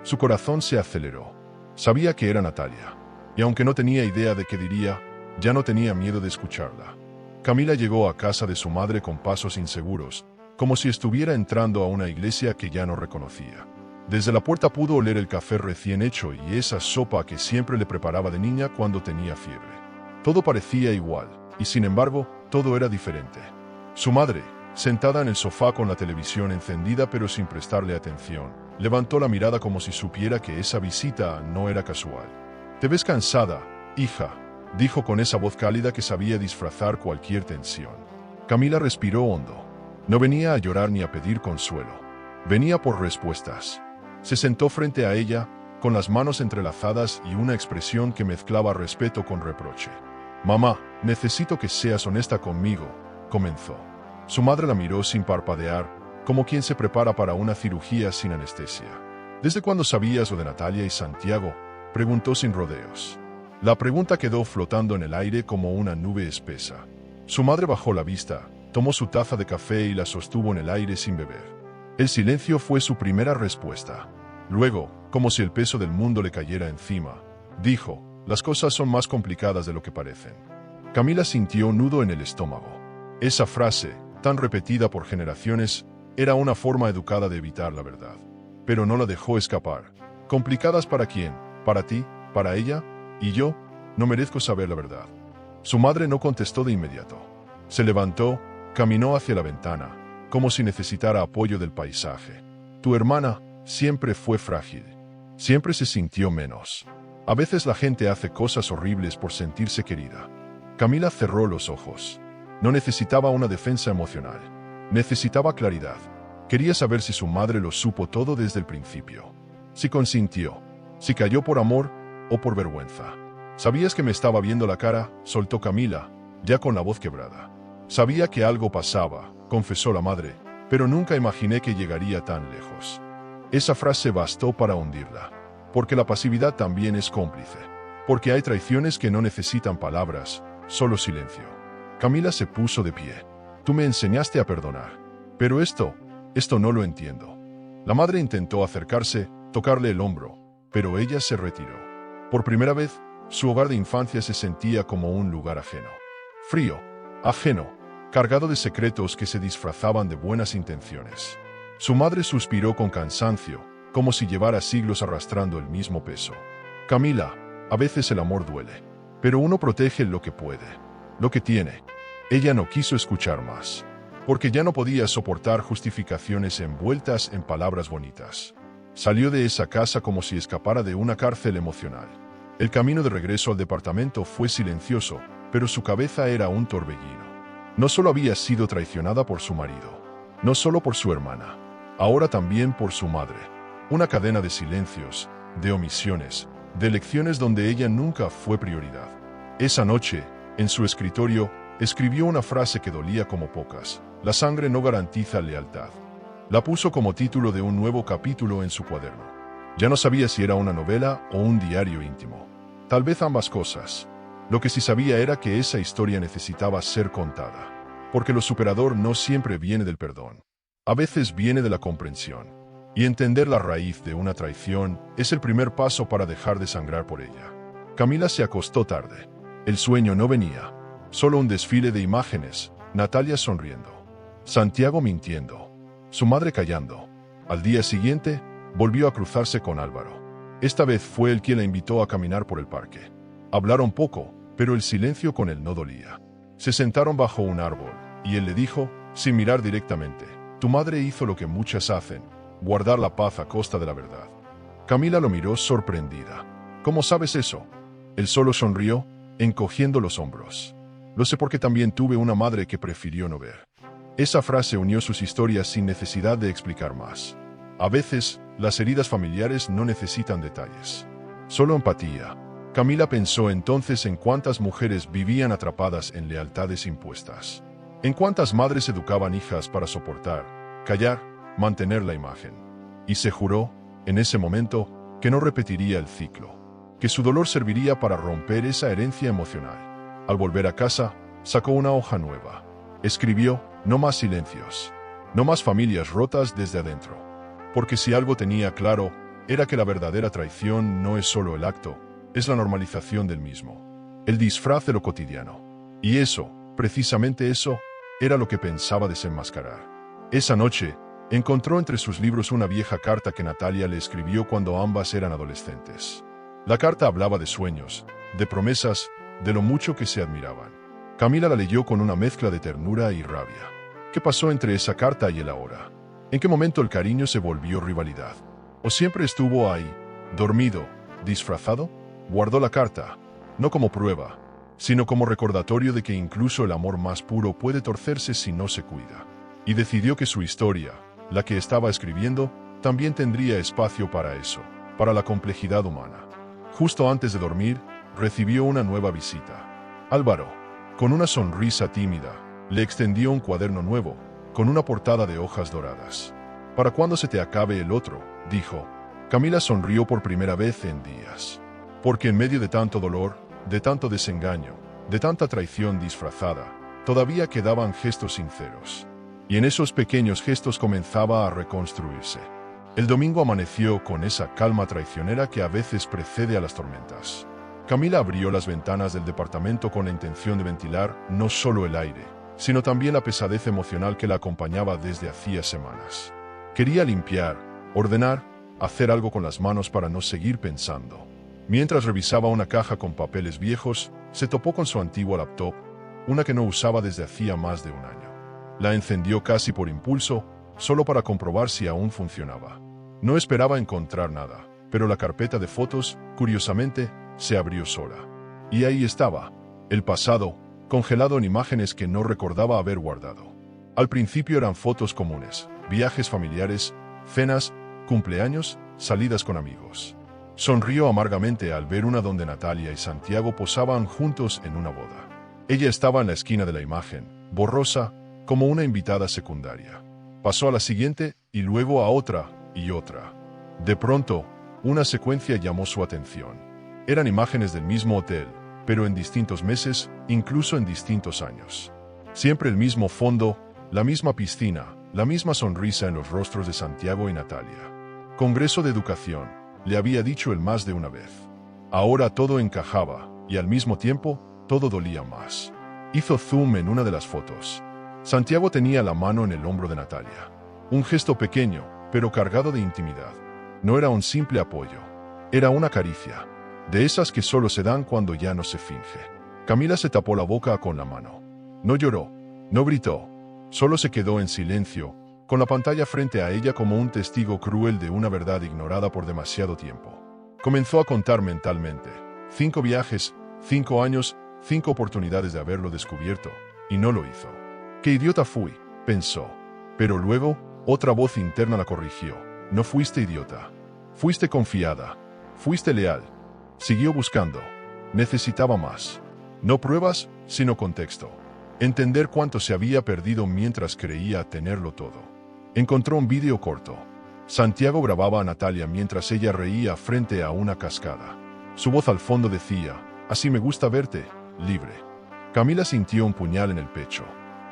Su corazón se aceleró. Sabía que era Natalia. Y aunque no tenía idea de qué diría, ya no tenía miedo de escucharla. Camila llegó a casa de su madre con pasos inseguros, como si estuviera entrando a una iglesia que ya no reconocía. Desde la puerta pudo oler el café recién hecho y esa sopa que siempre le preparaba de niña cuando tenía fiebre. Todo parecía igual, y sin embargo, todo era diferente. Su madre, sentada en el sofá con la televisión encendida pero sin prestarle atención, levantó la mirada como si supiera que esa visita no era casual. «Te ves cansada, hija», dijo con esa voz cálida que sabía disfrazar cualquier tensión. Camila respiró hondo. No venía a llorar ni a pedir consuelo. Venía por respuestas. Se sentó frente a ella, con las manos entrelazadas y una expresión que mezclaba respeto con reproche. «Mamá, necesito que seas honesta conmigo», comenzó. Su madre la miró sin parpadear, como quien se prepara para una cirugía sin anestesia. «¿Desde cuándo sabías lo de Natalia y Santiago?», preguntó sin rodeos. La pregunta quedó flotando en el aire como una nube espesa. Su madre bajó la vista, tomó su taza de café y la sostuvo en el aire sin beber. El silencio fue su primera respuesta. Luego, como si el peso del mundo le cayera encima, dijo: «Las cosas son más complicadas de lo que parecen». Camila sintió un nudo en el estómago. Esa frase, tan repetida por generaciones, era una forma educada de evitar la verdad. Pero no la dejó escapar. ¿Complicadas para quién? ¿Para ti? ¿Para ella? ¿Y yo? No merezco saber la verdad. Su madre no contestó de inmediato. Se levantó, caminó hacia la ventana, como si necesitara apoyo del paisaje. «Tu hermana siempre fue frágil. Siempre se sintió menos. A veces la gente hace cosas horribles por sentirse querida». Camila cerró los ojos. No necesitaba una defensa emocional. Necesitaba claridad. Quería saber si su madre lo supo todo desde el principio. Si consintió, si cayó por amor o por vergüenza. ¿Sabías que me estaba viendo la cara?, soltó Camila, ya con la voz quebrada. Sabía que algo pasaba, confesó la madre, pero nunca imaginé que llegaría tan lejos. Esa frase bastó para hundirla. Porque la pasividad también es cómplice. Porque hay traiciones que no necesitan palabras, solo silencio. Camila se puso de pie. Tú me enseñaste a perdonar. Pero esto no lo entiendo. La madre intentó acercarse, tocarle el hombro, pero ella se retiró. Por primera vez, su hogar de infancia se sentía como un lugar ajeno. Frío, ajeno, cargado de secretos que se disfrazaban de buenas intenciones. Su madre suspiró con cansancio, como si llevara siglos arrastrando el mismo peso. Camila, a veces el amor duele, pero uno protege lo que puede, lo que tiene. Ella no quiso escuchar más, porque ya no podía soportar justificaciones envueltas en palabras bonitas. Salió de esa casa como si escapara de una cárcel emocional. El camino de regreso al departamento fue silencioso, pero su cabeza era un torbellino. No solo había sido traicionada por su marido, no solo por su hermana, ahora también por su madre. Una cadena de silencios, de omisiones, de lecciones donde ella nunca fue prioridad. Esa noche, en su escritorio, escribió una frase que dolía como pocas: la sangre no garantiza lealtad. La puso como título de un nuevo capítulo en su cuaderno. Ya no sabía si era una novela o un diario íntimo. Tal vez ambas cosas. Lo que sí sabía era que esa historia necesitaba ser contada. Porque lo superador no siempre viene del perdón. A veces viene de la comprensión. Y entender la raíz de una traición es el primer paso para dejar de sangrar por ella. Camila se acostó tarde. El sueño no venía. Solo un desfile de imágenes. Natalia sonriendo. Santiago mintiendo. Su madre callando. Al día siguiente, volvió a cruzarse con Álvaro. Esta vez fue él quien la invitó a caminar por el parque. Hablaron poco, pero el silencio con él no dolía. Se sentaron bajo un árbol, y él le dijo, sin mirar directamente: tu madre hizo lo que muchas hacen, guardar la paz a costa de la verdad. Camila lo miró sorprendida. ¿Cómo sabes eso? Él solo sonrió, encogiendo los hombros. Lo sé porque también tuve una madre que prefirió no ver. Esa frase unió sus historias sin necesidad de explicar más. A veces, las heridas familiares no necesitan detalles. Solo empatía. Camila pensó entonces en cuántas mujeres vivían atrapadas en lealtades impuestas. En cuántas madres educaban hijas para soportar, callar, mantener la imagen. Y se juró, en ese momento, que no repetiría el ciclo. Que su dolor serviría para romper esa herencia emocional. Al volver a casa, sacó una hoja nueva. Escribió: no más silencios. No más familias rotas desde adentro. Porque si algo tenía claro, era que la verdadera traición no es solo el acto, es la normalización del mismo. El disfraz de lo cotidiano. Y eso, precisamente eso, era lo que pensaba desenmascarar. Esa noche, encontró entre sus libros una vieja carta que Natalia le escribió cuando ambas eran adolescentes. La carta hablaba de sueños, de promesas, de lo mucho que se admiraban. Camila la leyó con una mezcla de ternura y rabia. ¿Qué pasó entre esa carta y el ahora? ¿En qué momento el cariño se volvió rivalidad? ¿O siempre estuvo ahí, dormido, disfrazado? Guardó la carta, no como prueba, sino como recordatorio de que incluso el amor más puro puede torcerse si no se cuida. Y decidió que su historia, la que estaba escribiendo, también tendría espacio para eso, para la complejidad humana. Justo antes de dormir, recibió una nueva visita. Álvaro, con una sonrisa tímida, le extendió un cuaderno nuevo, con una portada de hojas doradas. «¿Para cuándo se te acabe el otro?», dijo. Camila sonrió por primera vez en días. Porque en medio de tanto dolor, de tanto desengaño, de tanta traición disfrazada, todavía quedaban gestos sinceros. Y en esos pequeños gestos comenzaba a reconstruirse. El domingo amaneció con esa calma traicionera que a veces precede a las tormentas. Camila abrió las ventanas del departamento con la intención de ventilar no solo el aire, sino también la pesadez emocional que la acompañaba desde hacía semanas. Quería limpiar, ordenar, hacer algo con las manos para no seguir pensando. Mientras revisaba una caja con papeles viejos, se topó con su antigua laptop, una que no usaba desde hacía más de un año. La encendió casi por impulso, solo para comprobar si aún funcionaba. No esperaba encontrar nada, pero la carpeta de fotos, curiosamente, se abrió sola. Y ahí estaba, el pasado, congelado en imágenes que no recordaba haber guardado. Al principio eran fotos comunes, viajes familiares, cenas, cumpleaños, salidas con amigos. Sonrió amargamente al ver una donde Natalia y Santiago posaban juntos en una boda. Ella estaba en la esquina de la imagen, borrosa, como una invitada secundaria. Pasó a la siguiente y luego a otra y otra. De pronto, una secuencia llamó su atención. Eran imágenes del mismo hotel, pero en distintos meses, incluso en distintos años. Siempre el mismo fondo, la misma piscina, la misma sonrisa en los rostros de Santiago y Natalia. Congreso de Educación, le había dicho él más de una vez. Ahora todo encajaba, y al mismo tiempo, todo dolía más. Hizo zoom en una de las fotos. Santiago tenía la mano en el hombro de Natalia. Un gesto pequeño, pero cargado de intimidad. No era un simple apoyo. Era una caricia. De esas que solo se dan cuando ya no se finge. Camila se tapó la boca con la mano. No lloró, no gritó. Solo se quedó en silencio, con la pantalla frente a ella como un testigo cruel de una verdad ignorada por demasiado tiempo. Comenzó a contar mentalmente. 5 viajes, 5 años, 5 oportunidades de haberlo descubierto, y no lo hizo. «Qué idiota fui», pensó. Pero luego, otra voz interna la corrigió. «No fuiste idiota. Fuiste confiada. Fuiste leal». Siguió buscando. Necesitaba más. No pruebas, sino contexto. Entender cuánto se había perdido mientras creía tenerlo todo. Encontró un vídeo corto. Santiago grababa a Natalia mientras ella reía frente a una cascada. Su voz al fondo decía, «Así me gusta verte, libre». Camila sintió un puñal en el pecho.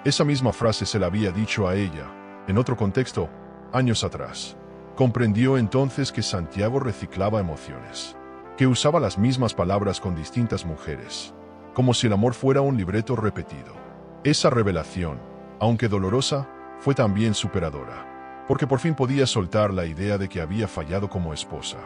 Esa misma frase se la había dicho a ella, en otro contexto, años atrás. Comprendió entonces que Santiago reciclaba emociones, que usaba las mismas palabras con distintas mujeres, como si el amor fuera un libreto repetido. Esa revelación, aunque dolorosa, fue también superadora, porque por fin podía soltar la idea de que había fallado como esposa.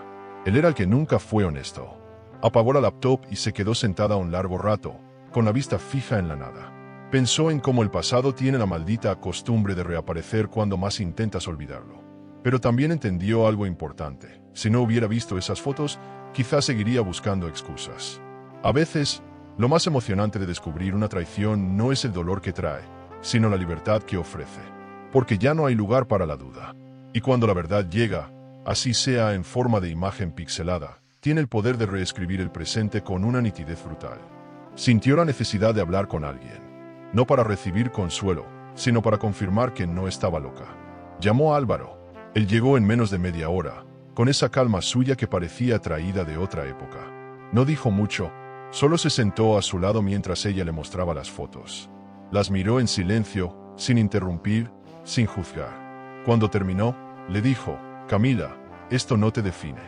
Él era el que nunca fue honesto. Apagó la laptop y se quedó sentada un largo rato, con la vista fija en la nada. Pensó en cómo el pasado tiene la maldita costumbre de reaparecer cuando más intentas olvidarlo. Pero también entendió algo importante. Si no hubiera visto esas fotos, quizás seguiría buscando excusas. A veces, lo más emocionante de descubrir una traición no es el dolor que trae, sino la libertad que ofrece. Porque ya no hay lugar para la duda. Y cuando la verdad llega, así sea en forma de imagen pixelada, tiene el poder de reescribir el presente con una nitidez brutal. Sintió la necesidad de hablar con alguien. No para recibir consuelo, sino para confirmar que no estaba loca. Llamó a Álvaro. Él llegó en menos de media hora, con esa calma suya que parecía traída de otra época. No dijo mucho, solo se sentó a su lado mientras ella le mostraba las fotos. Las miró en silencio, sin interrumpir, sin juzgar. Cuando terminó, le dijo, «Camila, esto no te define,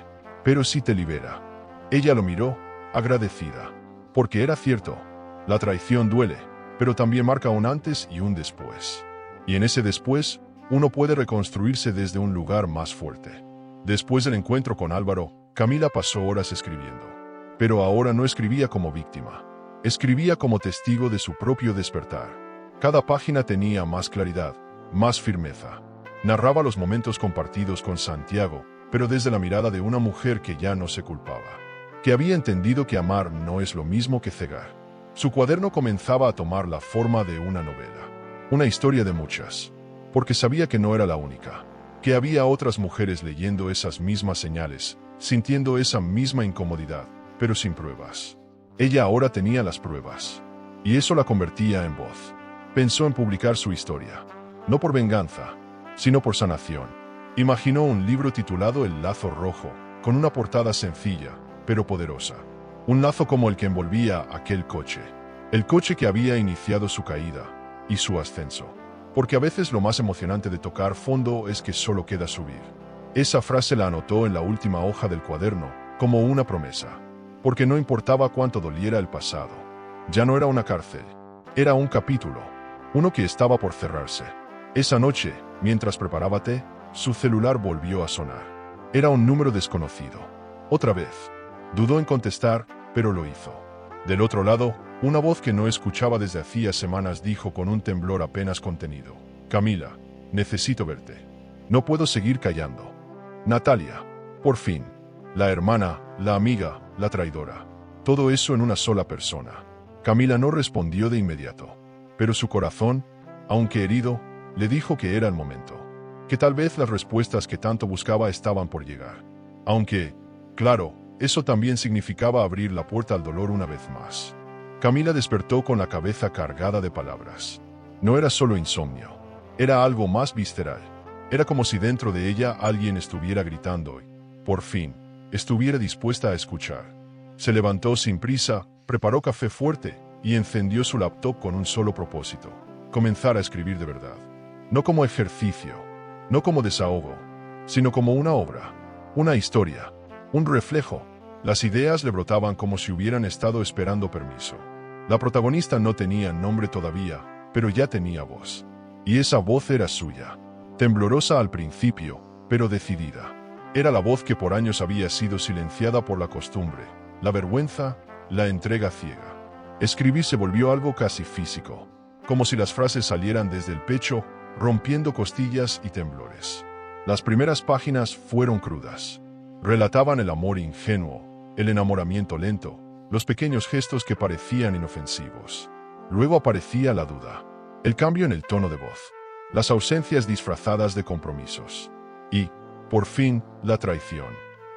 pero sí te libera». Ella lo miró, agradecida, porque era cierto. La traición duele, pero también marca un antes y un después. Y en ese después, uno puede reconstruirse desde un lugar más fuerte. Después del encuentro con Álvaro, Camila pasó horas escribiendo. Pero ahora no escribía como víctima. Escribía como testigo de su propio despertar. Cada página tenía más claridad, más firmeza. Narraba los momentos compartidos con Santiago, pero desde la mirada de una mujer que ya no se culpaba. Que había entendido que amar no es lo mismo que cegar. Su cuaderno comenzaba a tomar la forma de una novela. Una historia de muchas. Porque sabía que no era la única. Que había otras mujeres leyendo esas mismas señales, sintiendo esa misma incomodidad, pero sin pruebas. Ella ahora tenía las pruebas. Y eso la convertía en voz. Pensó en publicar su historia. No por venganza, sino por sanación. Imaginó un libro titulado El lazo rojo, con una portada sencilla, pero poderosa. Un lazo como el que envolvía aquel coche. El coche que había iniciado su caída y su ascenso. Porque a veces lo más emocionante de tocar fondo es que solo queda subir. Esa frase la anotó en la última hoja del cuaderno, como una promesa. Porque no importaba cuánto doliera el pasado. Ya no era una cárcel. Era un capítulo. Uno que estaba por cerrarse. Esa noche, mientras preparaba té, su celular volvió a sonar. Era un número desconocido. Otra vez. Dudó en contestar, pero lo hizo. Del otro lado, una voz que no escuchaba desde hacía semanas dijo con un temblor apenas contenido, «Camila, necesito verte. No puedo seguir callando». Natalia. Por fin. La hermana, la amiga, la traidora. Todo eso en una sola persona. Camila no respondió de inmediato. Pero su corazón, aunque herido, le dijo que era el momento. Que tal vez las respuestas que tanto buscaba estaban por llegar. Aunque, claro, eso también significaba abrir la puerta al dolor una vez más. Camila despertó con la cabeza cargada de palabras. No era solo insomnio, era algo más visceral. Era como si dentro de ella alguien estuviera gritando y, por fin, estuviera dispuesta a escuchar. Se levantó sin prisa, preparó café fuerte y encendió su laptop con un solo propósito: comenzar a escribir de verdad. No como ejercicio, no como desahogo, sino como una obra, una historia, un reflejo. Las ideas le brotaban como si hubieran estado esperando permiso. La protagonista no tenía nombre todavía, pero ya tenía voz. Y esa voz era suya. Temblorosa al principio, pero decidida. Era la voz que por años había sido silenciada por la costumbre, la vergüenza, la entrega ciega. Escribir se volvió algo casi físico, como si las frases salieran desde el pecho, rompiendo costillas y temblores. Las primeras páginas fueron crudas. Relataban el amor ingenuo, el enamoramiento lento, los pequeños gestos que parecían inofensivos. Luego aparecía la duda, el cambio en el tono de voz, las ausencias disfrazadas de compromisos. Y, por fin, la traición.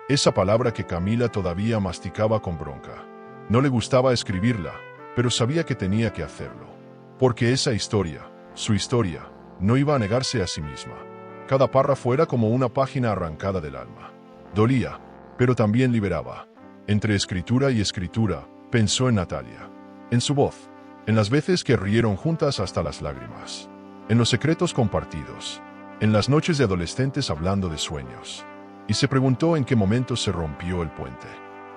Esa palabra que Camila todavía masticaba con bronca. No le gustaba escribirla, pero sabía que tenía que hacerlo. Porque esa historia, su historia, no iba a negarse a sí misma. Cada párrafo era como una página arrancada del alma. Dolía, pero también liberaba. Entre escritura y escritura, pensó en Natalia. En su voz, en las veces que rieron juntas hasta las lágrimas. En los secretos compartidos. En las noches de adolescentes hablando de sueños. Y se preguntó en qué momento se rompió el puente.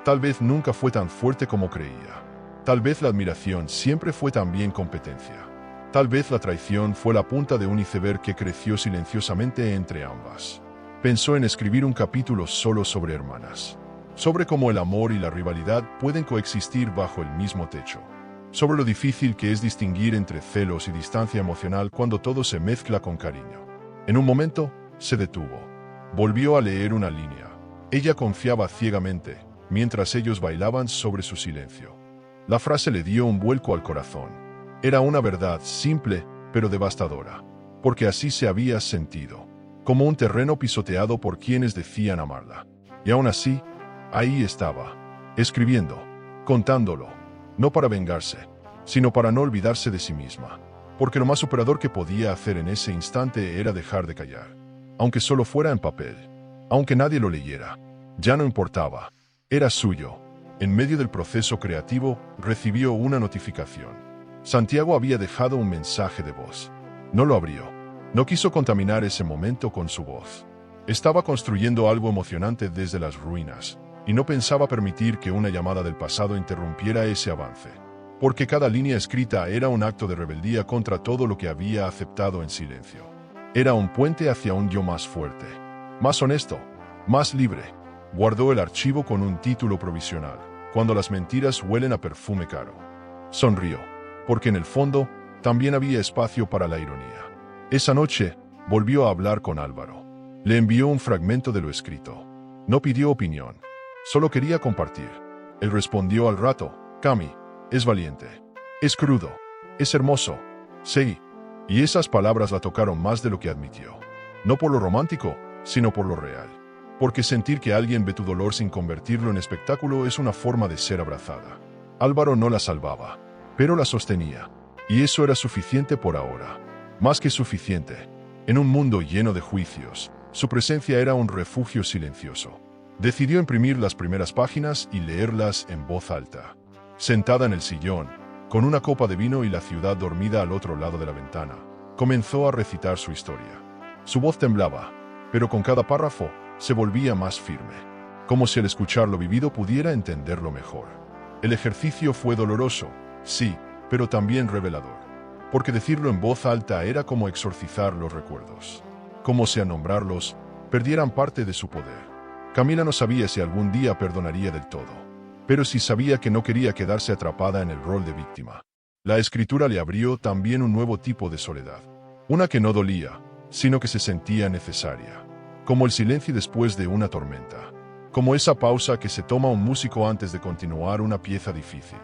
Tal vez nunca fue tan fuerte como creía. Tal vez la admiración siempre fue también competencia. Tal vez la traición fue la punta de un iceberg que creció silenciosamente entre ambas. Pensó en escribir un capítulo solo sobre hermanas. Sobre cómo el amor y la rivalidad pueden coexistir bajo el mismo techo. Sobre lo difícil que es distinguir entre celos y distancia emocional cuando todo se mezcla con cariño. En un momento, se detuvo. Volvió a leer una línea. Ella confiaba ciegamente, mientras ellos bailaban sobre su silencio. La frase le dio un vuelco al corazón. Era una verdad simple, pero devastadora. Porque así se había sentido. Como un terreno pisoteado por quienes decían amarla. Y aún así, ahí estaba. Escribiendo. Contándolo. No para vengarse, sino para no olvidarse de sí misma. Porque lo más superador que podía hacer en ese instante era dejar de callar. Aunque solo fuera en papel. Aunque nadie lo leyera. Ya no importaba. Era suyo. En medio del proceso creativo, recibió una notificación. Santiago había dejado un mensaje de voz. No lo abrió. No quiso contaminar ese momento con su voz. Estaba construyendo algo emocionante desde las ruinas, y no pensaba permitir que una llamada del pasado interrumpiera ese avance. Porque cada línea escrita era un acto de rebeldía contra todo lo que había aceptado en silencio. Era un puente hacia un yo más fuerte, más honesto, más libre. Guardó el archivo con un título provisional, cuando las mentiras huelen a perfume caro. Sonrió, porque en el fondo también había espacio para la ironía. Esa noche, volvió a hablar con Álvaro. Le envió un fragmento de lo escrito. No pidió opinión, solo quería compartir. Él respondió al rato: Cami, es valiente, es crudo, es hermoso. Sí. Y esas palabras la tocaron más de lo que admitió. No por lo romántico, sino por lo real. Porque sentir que alguien ve tu dolor sin convertirlo en espectáculo es una forma de ser abrazada. Álvaro no la salvaba, pero la sostenía. Y eso era suficiente por ahora. Más que suficiente. En un mundo lleno de juicios, su presencia era un refugio silencioso. Decidió imprimir las primeras páginas y leerlas en voz alta. Sentada en el sillón, con una copa de vino y la ciudad dormida al otro lado de la ventana, comenzó a recitar su historia. Su voz temblaba, pero con cada párrafo se volvía más firme, como si al escuchar lo vivido pudiera entenderlo mejor. El ejercicio fue doloroso, sí, pero también revelador, porque decirlo en voz alta era como exorcizar los recuerdos, como si al nombrarlos perdieran parte de su poder. Camila no sabía si algún día perdonaría del todo, pero sí sabía que no quería quedarse atrapada en el rol de víctima. La escritura le abrió también un nuevo tipo de soledad, una que no dolía, sino que se sentía necesaria. Como el silencio después de una tormenta. Como esa pausa que se toma un músico antes de continuar una pieza difícil.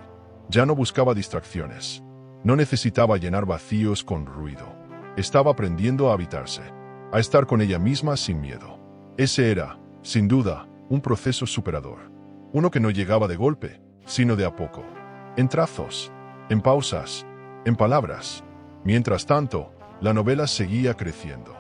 Ya no buscaba distracciones. No necesitaba llenar vacíos con ruido. Estaba aprendiendo a habitarse. A estar con ella misma sin miedo. Ese era, sin duda, un proceso superador. Uno que no llegaba de golpe, sino de a poco. En trazos, en pausas, en palabras. Mientras tanto, la novela seguía creciendo.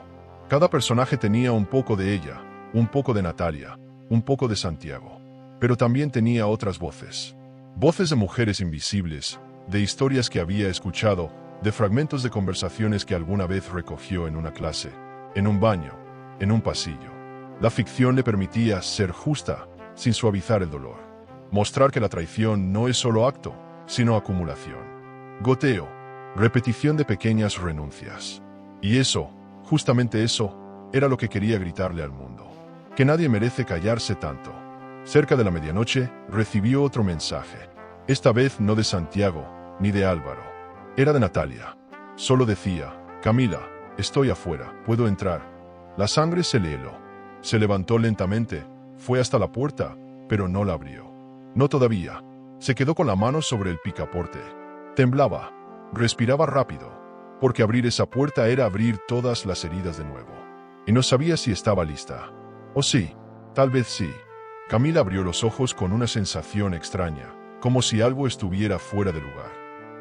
Cada personaje tenía un poco de ella, un poco de Natalia, un poco de Santiago. Pero también tenía otras voces. Voces de mujeres invisibles, de historias que había escuchado, de fragmentos de conversaciones que alguna vez recogió en una clase, en un baño, en un pasillo. La ficción le permitía ser justa, sin suavizar el dolor. Mostrar que la traición no es solo acto, sino acumulación. Goteo, repetición de pequeñas renuncias. Y eso, justamente eso, era lo que quería gritarle al mundo. Que nadie merece callarse tanto. Cerca de la medianoche, recibió otro mensaje. Esta vez no de Santiago, ni de Álvaro. Era de Natalia. Solo decía, Camila, estoy afuera, ¿puedo entrar? La sangre se le heló. Se levantó lentamente, fue hasta la puerta, pero no la abrió. No todavía. Se quedó con la mano sobre el picaporte. Temblaba. Respiraba rápido. Porque abrir esa puerta era abrir todas las heridas de nuevo. Y no sabía si estaba lista. O sí, tal vez sí. Camila abrió los ojos con una sensación extraña, como si algo estuviera fuera de lugar.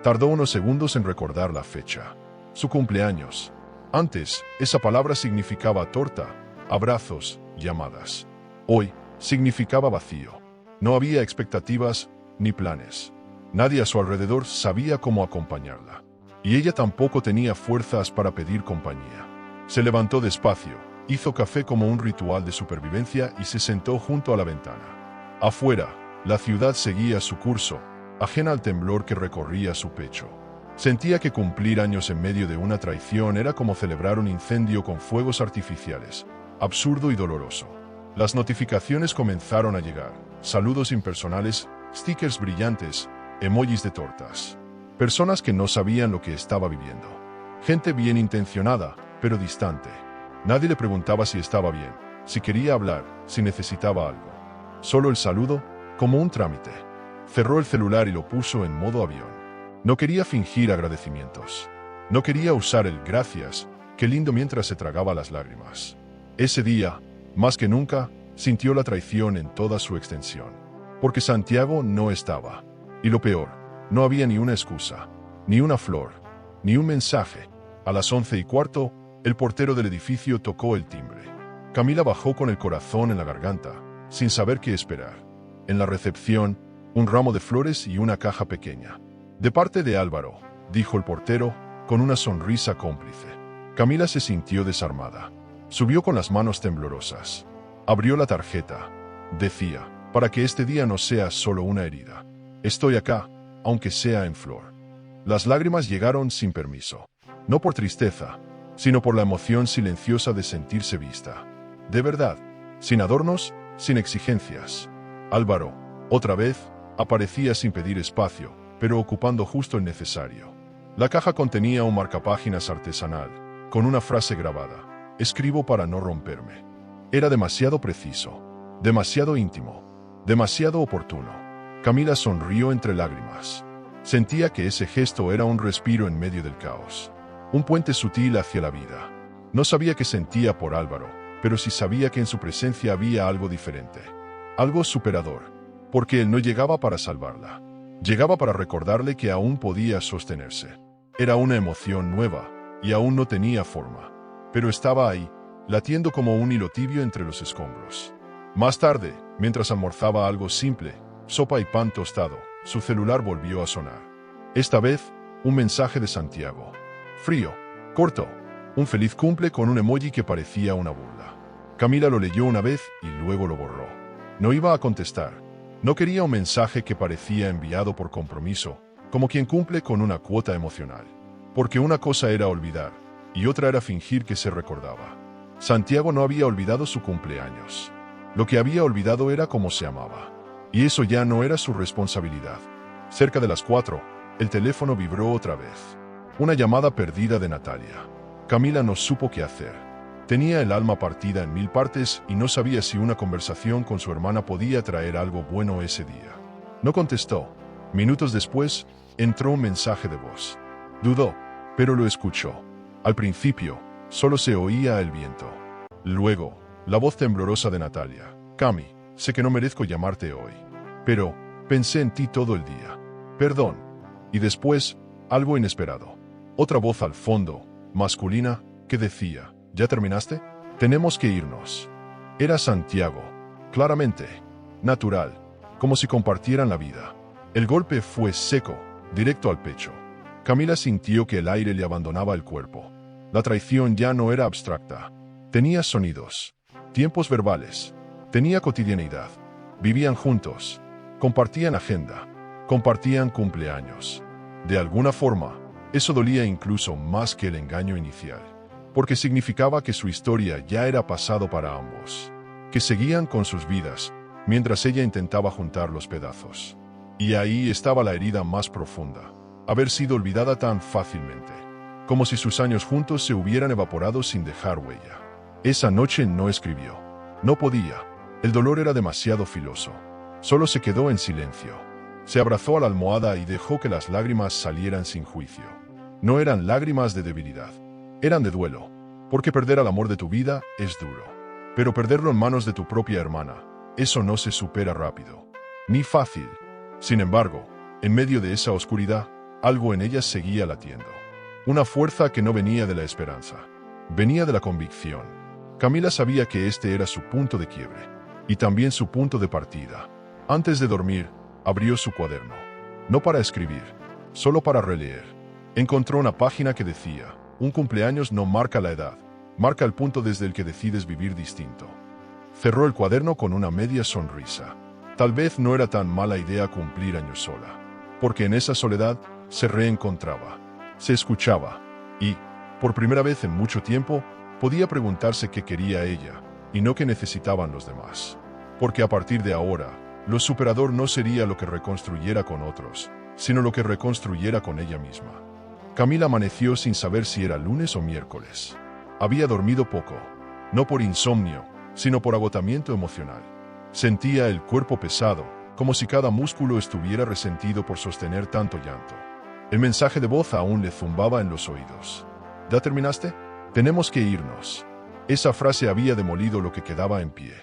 Tardó unos segundos en recordar la fecha. Su cumpleaños. Antes, esa palabra significaba torta, abrazos, llamadas. Hoy, significaba vacío. No había expectativas ni planes. Nadie a su alrededor sabía cómo acompañarla. Y ella tampoco tenía fuerzas para pedir compañía. Se levantó despacio, hizo café como un ritual de supervivencia y se sentó junto a la ventana. Afuera, la ciudad seguía su curso, ajena al temblor que recorría su pecho. Sentía que cumplir años en medio de una traición era como celebrar un incendio con fuegos artificiales, absurdo y doloroso. Las notificaciones comenzaron a llegar, saludos impersonales, stickers brillantes, emojis de tortas. Personas que no sabían lo que estaba viviendo. Gente bien intencionada, pero distante. Nadie le preguntaba si estaba bien, si quería hablar, si necesitaba algo. Solo el saludo, como un trámite. Cerró el celular y lo puso en modo avión. No quería fingir agradecimientos. No quería usar el gracias, qué lindo mientras se tragaba las lágrimas. Ese día, más que nunca, sintió la traición en toda su extensión. Porque Santiago no estaba. Y lo peor, no había ni una excusa, ni una flor, ni un mensaje. A las 11:15, el portero del edificio tocó el timbre. Camila bajó con el corazón en la garganta, sin saber qué esperar. En la recepción, un ramo de flores y una caja pequeña. De parte de Álvaro, dijo el portero, con una sonrisa cómplice. Camila se sintió desarmada. Subió con las manos temblorosas. Abrió la tarjeta. Decía, para que este día no sea solo una herida. Estoy acá, aunque sea en flor. Las lágrimas llegaron sin permiso. No por tristeza, sino por la emoción silenciosa de sentirse vista. De verdad, sin adornos, sin exigencias. Álvaro, otra vez, aparecía sin pedir espacio, pero ocupando justo el necesario. La caja contenía un marcapáginas artesanal, con una frase grabada: escribo para no romperme. Era demasiado preciso, demasiado íntimo, demasiado oportuno. Camila sonrió entre lágrimas. Sentía que ese gesto era un respiro en medio del caos. Un puente sutil hacia la vida. No sabía qué sentía por Álvaro, pero sí sabía que en su presencia había algo diferente. Algo superador. Porque él no llegaba para salvarla. Llegaba para recordarle que aún podía sostenerse. Era una emoción nueva, y aún no tenía forma. Pero estaba ahí, latiendo como un hilo tibio entre los escombros. Más tarde, mientras almorzaba algo simple, sopa y pan tostado, su celular volvió a sonar. Esta vez, un mensaje de Santiago. Frío, corto, un feliz cumple con un emoji que parecía una burla. Camila lo leyó una vez y luego lo borró. No iba a contestar. No quería un mensaje que parecía enviado por compromiso, como quien cumple con una cuota emocional. Porque una cosa era olvidar, y otra era fingir que se recordaba. Santiago no había olvidado su cumpleaños. Lo que había olvidado era cómo se amaba. Y eso ya no era su responsabilidad. Cerca de las 4, el teléfono vibró otra vez. Una llamada perdida de Natalia. Camila no supo qué hacer. Tenía el alma partida en 1000 partes y no sabía si una conversación con su hermana podía traer algo bueno ese día. No contestó. Minutos después, entró un mensaje de voz. Dudó, pero lo escuchó. Al principio, solo se oía el viento. Luego, la voz temblorosa de Natalia. Cami, sé que no merezco llamarte hoy, pero pensé en ti todo el día. Perdón. Y después, algo inesperado. Otra voz al fondo, masculina, que decía, ¿ya terminaste? Tenemos que irnos. Era Santiago, claramente, natural, como si compartieran la vida. El golpe fue seco, directo al pecho. Camila sintió que el aire le abandonaba el cuerpo. La traición ya no era abstracta. Tenía sonidos, tiempos verbales, tenía cotidianidad. Vivían juntos, compartían agenda, compartían cumpleaños. De alguna forma, eso dolía incluso más que el engaño inicial, porque significaba que su historia ya era pasado para ambos, que seguían con sus vidas, mientras ella intentaba juntar los pedazos. Y ahí estaba la herida más profunda, haber sido olvidada tan fácilmente, como si sus años juntos se hubieran evaporado sin dejar huella. Esa noche no escribió. No podía. El dolor era demasiado filoso. Solo se quedó en silencio. Se abrazó a la almohada y dejó que las lágrimas salieran sin juicio. No eran lágrimas de debilidad. Eran de duelo. Porque perder al amor de tu vida es duro. Pero perderlo en manos de tu propia hermana, eso no se supera rápido. Ni fácil. Sin embargo, en medio de esa oscuridad, algo en ella seguía latiendo. Una fuerza que no venía de la esperanza. Venía de la convicción. Camila sabía que este era su punto de quiebre, y también su punto de partida. Antes de dormir, abrió su cuaderno. No para escribir, solo para releer. Encontró una página que decía, un cumpleaños no marca la edad, marca el punto desde el que decides vivir distinto. Cerró el cuaderno con una media sonrisa. Tal vez no era tan mala idea cumplir años sola, porque en esa soledad se reencontraba, se escuchaba, y, por primera vez en mucho tiempo, podía preguntarse qué quería ella, y no qué necesitaban los demás. Porque a partir de ahora, lo superador no sería lo que reconstruyera con otros, sino lo que reconstruyera con ella misma. Camila amaneció sin saber si era lunes o miércoles. Había dormido poco, no por insomnio, sino por agotamiento emocional. Sentía el cuerpo pesado, como si cada músculo estuviera resentido por sostener tanto llanto. El mensaje de voz aún le zumbaba en los oídos. ¿Ya terminaste? Tenemos que irnos. Esa frase había demolido lo que quedaba en pie.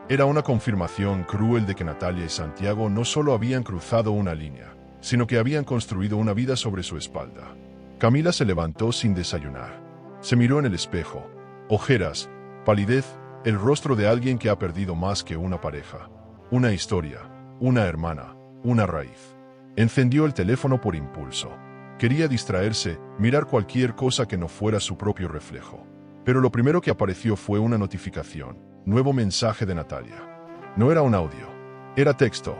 Era una confirmación cruel de que Natalia y Santiago no solo habían cruzado una línea, sino que habían construido una vida sobre su espalda. Camila se levantó sin desayunar. Se miró en el espejo. Ojeras, palidez, el rostro de alguien que ha perdido más que una pareja, una historia, una hermana, una raíz. Encendió el teléfono por impulso. Quería distraerse, mirar cualquier cosa que no fuera su propio reflejo. Pero lo primero que apareció fue una notificación. Nuevo mensaje de Natalia. No era un audio. Era texto.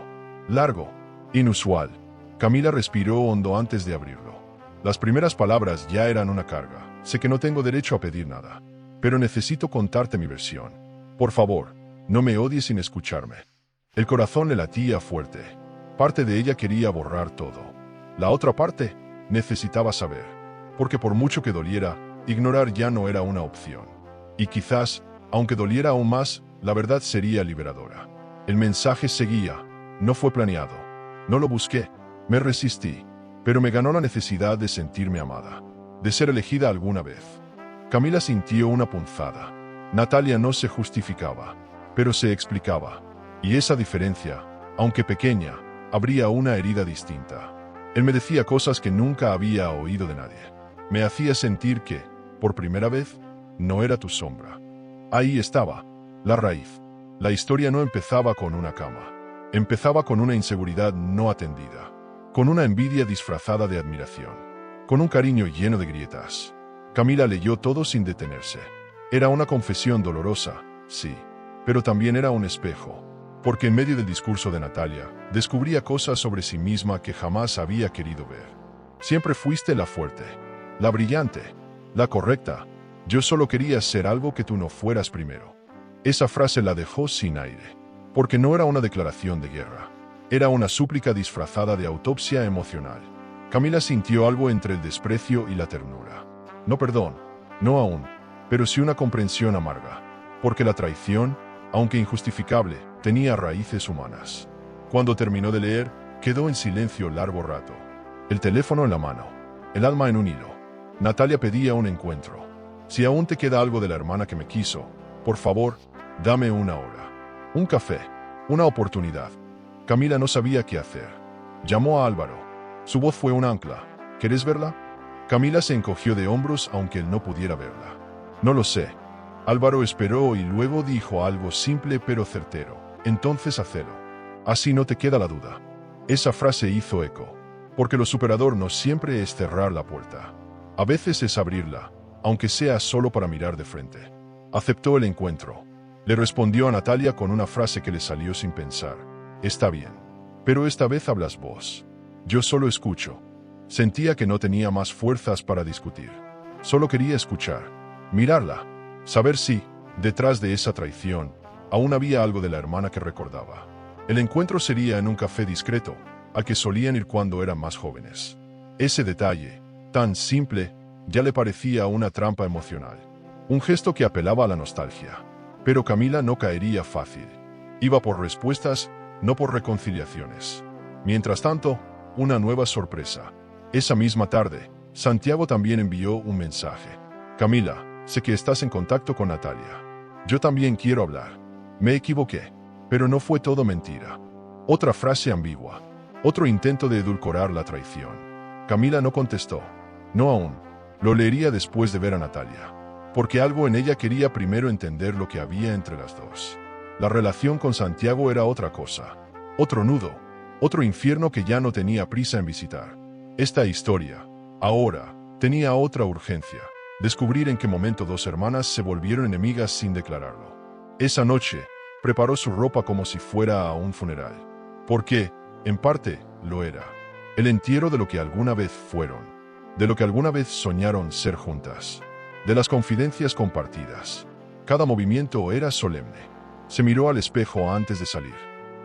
Largo. Inusual. Camila respiró hondo antes de abrirlo. Las primeras palabras ya eran una carga. Sé que no tengo derecho a pedir nada, pero necesito contarte mi versión. Por favor, no me odies sin escucharme. El corazón le latía fuerte. Parte de ella quería borrar todo. La otra parte necesitaba saber, porque por mucho que doliera, ignorar ya no era una opción. Y quizás, aunque doliera aún más, la verdad sería liberadora. El mensaje seguía. No fue planeado. No lo busqué. Me resistí. Pero me ganó la necesidad de sentirme amada, de ser elegida alguna vez. Camila sintió una punzada. Natalia no se justificaba, pero se explicaba. Y esa diferencia, aunque pequeña, abría una herida distinta. Él me decía cosas que nunca había oído de nadie. Me hacía sentir que, por primera vez, no era tu sombra. Ahí estaba, la raíz. La historia no empezaba con una cama. Empezaba con una inseguridad no atendida. Con una envidia disfrazada de admiración. Con un cariño lleno de grietas. Camila leyó todo sin detenerse. Era una confesión dolorosa, sí, pero también era un espejo. Porque en medio del discurso de Natalia, descubría cosas sobre sí misma que jamás había querido ver. Siempre fuiste la fuerte, la brillante, la correcta. Yo solo quería ser algo que tú no fueras primero. Esa frase la dejó sin aire. Porque no era una declaración de guerra. Era una súplica disfrazada de autopsia emocional. Camila sintió algo entre el desprecio y la ternura. No perdón, no aún, pero sí una comprensión amarga. Porque la traición, aunque injustificable, tenía raíces humanas. Cuando terminó de leer, quedó en silencio largo rato. El teléfono en la mano, el alma en un hilo. Natalia pedía un encuentro. Si aún te queda algo de la hermana que me quiso, por favor, dame una hora. Un café, Una oportunidad. Camila no sabía qué hacer. Llamó a Álvaro. Su voz fue un ancla. ¿Querés verla? Camila se encogió de hombros aunque él no pudiera verla. No lo sé. Álvaro esperó y luego dijo algo simple pero certero. Entonces hacelo. Así no te queda la duda. Esa frase hizo eco. Porque lo superador no siempre es cerrar la puerta. A veces es abrirla, aunque sea solo para mirar de frente. Aceptó el encuentro. Le respondió a Natalia con una frase que le salió sin pensar. Está bien. Pero esta vez hablas vos. Yo solo escucho. Sentía que no tenía más fuerzas para discutir. Solo quería escuchar. Mirarla. Saber si, detrás de esa traición, aún había algo de la hermana que recordaba. El encuentro sería en un café discreto, al que solían ir cuando eran más jóvenes. Ese detalle, tan simple, ya le parecía una trampa emocional. Un gesto que apelaba a la nostalgia. Pero Camila no caería fácil. Iba por respuestas, no por reconciliaciones. Mientras tanto, una nueva sorpresa. Esa misma tarde, Santiago también envió un mensaje. Camila, sé que estás en contacto con Natalia. Yo también quiero hablar. Me equivoqué, pero no fue todo mentira. Otra frase ambigua. Otro intento de edulcorar la traición. Camila no contestó. No aún. Lo leería después de ver a Natalia. Porque algo en ella quería primero entender lo que había entre las dos. La relación con Santiago era otra cosa. Otro nudo. Otro infierno que ya no tenía prisa en visitar. Esta historia, ahora, tenía otra urgencia. Descubrir en qué momento dos hermanas se volvieron enemigas sin declararlo. Esa noche, preparó su ropa como si fuera a un funeral. Porque, en parte, lo era. El entierro de lo que alguna vez fueron. De lo que alguna vez soñaron ser juntas. De las confidencias compartidas. Cada movimiento era solemne. Se miró al espejo antes de salir.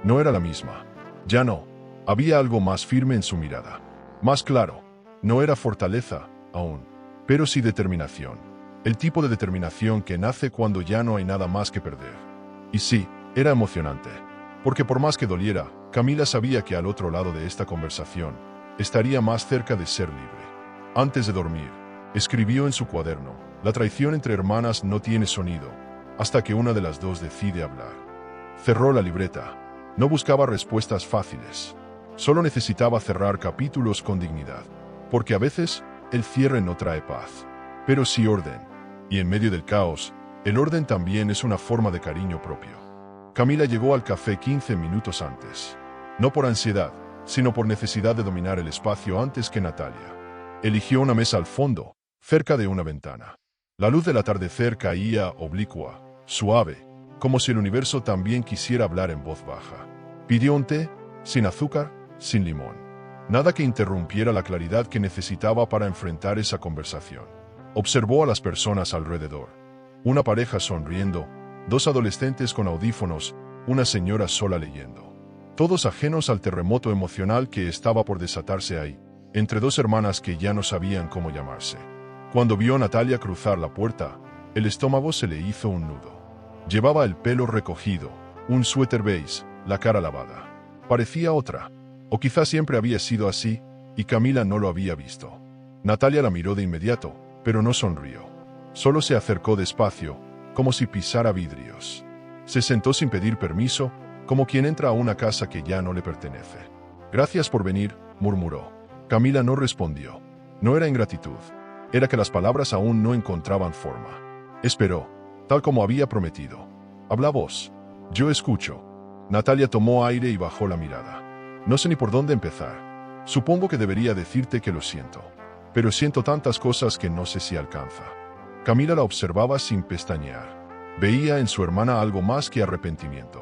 No era la misma. Ya no. Había algo más firme en su mirada. Más claro. No era fortaleza, aún. Pero sí determinación. El tipo de determinación que nace cuando ya no hay nada más que perder. Y sí, era emocionante. Porque por más que doliera, Camila sabía que al otro lado de esta conversación, estaría más cerca de ser libre. Antes de dormir, escribió en su cuaderno, la traición entre hermanas no tiene sonido, hasta que una de las dos decide hablar. Cerró la libreta. No buscaba respuestas fáciles. Solo necesitaba cerrar capítulos con dignidad. Porque a veces, el cierre no trae paz. Pero sí orden. Y en medio del caos, el orden también es una forma de cariño propio. Camila llegó al café 15 minutos antes. No por ansiedad, sino por necesidad de dominar el espacio antes que Natalia. Eligió una mesa al fondo, cerca de una ventana. La luz del atardecer caía oblicua, suave, como si el universo también quisiera hablar en voz baja. Pidió un té, sin azúcar, sin limón. Nada que interrumpiera la claridad que necesitaba para enfrentar esa conversación. Observó a las personas alrededor. Una pareja sonriendo, dos adolescentes con audífonos, una señora sola leyendo. Todos ajenos al terremoto emocional que estaba por desatarse ahí, entre dos hermanas que ya no sabían cómo llamarse. Cuando vio a Natalia cruzar la puerta, el estómago se le hizo un nudo. Llevaba el pelo recogido, un suéter beige, la cara lavada. Parecía otra, o quizás siempre había sido así, y Camila no lo había visto. Natalia la miró de inmediato, pero no sonrió. Solo se acercó despacio, como si pisara vidrios. Se sentó sin pedir permiso, como quien entra a una casa que ya no le pertenece. Gracias por venir, murmuró. Camila no respondió. No era ingratitud. Era que las palabras aún no encontraban forma. Esperó, tal como había prometido. Habla vos. Yo escucho. Natalia tomó aire y bajó la mirada. No sé ni por dónde empezar. Supongo que debería decirte que lo siento. Pero siento tantas cosas que no sé si alcanza. Camila la observaba sin pestañear. Veía en su hermana algo más que arrepentimiento.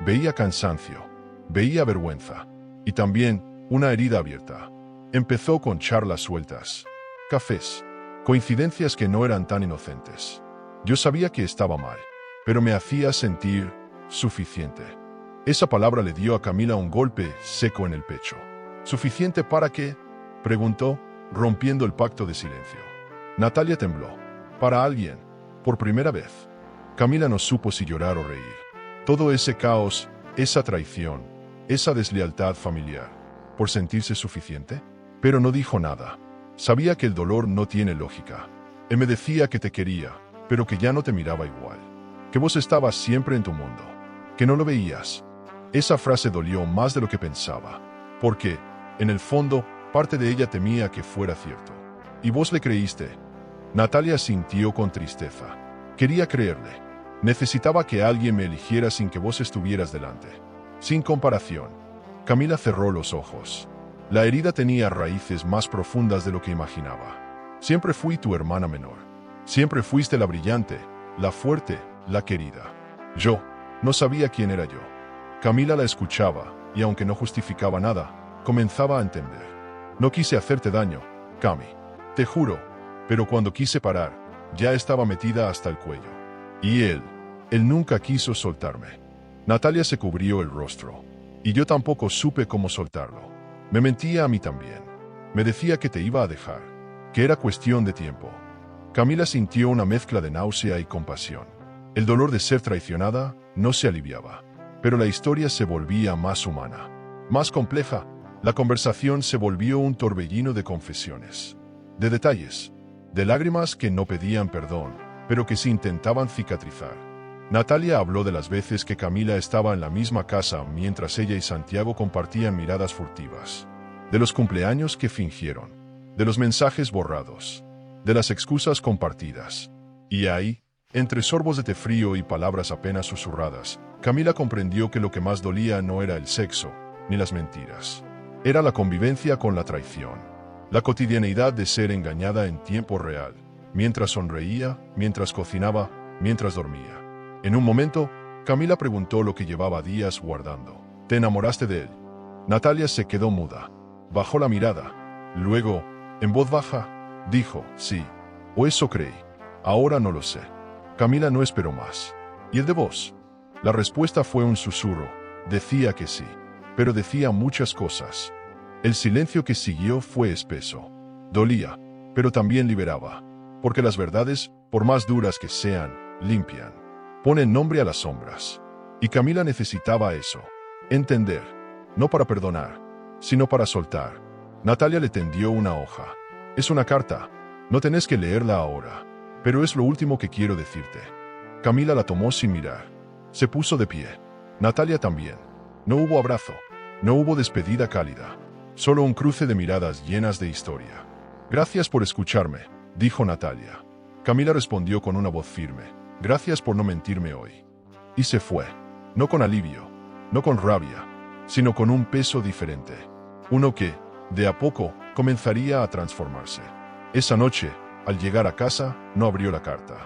Veía cansancio. Veía vergüenza. Y también una herida abierta. Empezó con charlas sueltas. Cafés. Coincidencias que no eran tan inocentes. Yo sabía que estaba mal, pero me hacía sentir suficiente. Esa palabra le dio a Camila un golpe seco en el pecho. ¿Suficiente para qué?, preguntó, rompiendo el pacto de silencio. Natalia tembló. Para alguien, por primera vez. Camila no supo si llorar o reír. Todo ese caos, esa traición, esa deslealtad familiar, ¿por sentirse suficiente? Pero no dijo nada. Sabía que el dolor no tiene lógica. Él me decía que te quería, pero que ya no te miraba igual. Que vos estabas siempre en tu mundo. Que no lo veías. Esa frase dolió más de lo que pensaba, porque, en el fondo, parte de ella temía que fuera cierto. ¿Y vos le creíste? Natalia sintió con tristeza. Quería creerle. Necesitaba que alguien me eligiera sin que vos estuvieras delante. Sin comparación. Camila cerró los ojos. La herida tenía raíces más profundas de lo que imaginaba. Siempre fui tu hermana menor. Siempre fuiste la brillante, la fuerte, la querida. Yo no sabía quién era yo. Camila la escuchaba, y aunque no justificaba nada, comenzaba a entender. No quise hacerte daño, Cami. Te juro, pero cuando quise parar, ya estaba metida hasta el cuello. Y él nunca quiso soltarme. Natalia se cubrió el rostro, y yo tampoco supe cómo soltarlo. Me mentía a mí también. Me decía que te iba a dejar, que era cuestión de tiempo. Camila sintió una mezcla de náusea y compasión. El dolor de ser traicionada no se aliviaba, pero la historia se volvía más humana, más compleja. La conversación se volvió un torbellino de confesiones, de detalles, de lágrimas que no pedían perdón, pero que se intentaban cicatrizar. Natalia habló de las veces que Camila estaba en la misma casa mientras ella y Santiago compartían miradas furtivas, de los cumpleaños que fingieron, de los mensajes borrados, de las excusas compartidas. Y ahí, entre sorbos de té frío y palabras apenas susurradas, Camila comprendió que lo que más dolía no era el sexo, ni las mentiras. Era la convivencia con la traición, la cotidianeidad de ser engañada en tiempo real, mientras sonreía, mientras cocinaba, mientras dormía. En un momento, Camila preguntó lo que llevaba días guardando. ¿Te enamoraste de él? Natalia se quedó muda. Bajó la mirada. Luego, en voz baja, dijo, sí. O eso creí. Ahora no lo sé. Camila no esperó más. ¿Y el de vos? La respuesta fue un susurro. Decía que sí. Pero decía muchas cosas. El silencio que siguió fue espeso. Dolía, pero también liberaba. Porque las verdades, por más duras que sean, limpian. Ponen nombre a las sombras. Y Camila necesitaba eso. Entender. No para perdonar, sino para soltar. Natalia le tendió una hoja. Es una carta. No tenés que leerla ahora. Pero es lo último que quiero decirte. Camila la tomó sin mirar. Se puso de pie. Natalia también. No hubo abrazo. No hubo despedida cálida. Solo un cruce de miradas llenas de historia. Gracias por escucharme, dijo Natalia. Camila respondió con una voz firme. Gracias por no mentirme hoy. Y se fue. No con alivio, no con rabia, sino con un peso diferente. Uno que, de a poco, comenzaría a transformarse. Esa noche, al llegar a casa, no abrió la carta.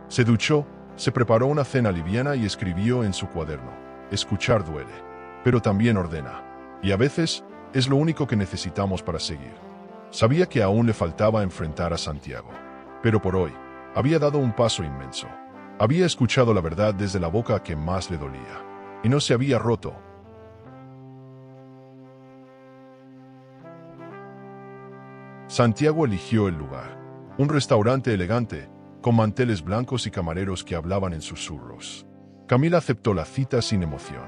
Se duchó, se preparó una cena liviana y escribió en su cuaderno. Escuchar duele, pero también ordena. Y a veces, es lo único que necesitamos para seguir. Sabía que aún le faltaba enfrentar a Santiago. Pero por hoy, había dado un paso inmenso. Había escuchado la verdad desde la boca que más le dolía. Y no se había roto. Santiago eligió el lugar. Un restaurante elegante, con manteles blancos y camareros que hablaban en susurros. Camila aceptó la cita sin emoción.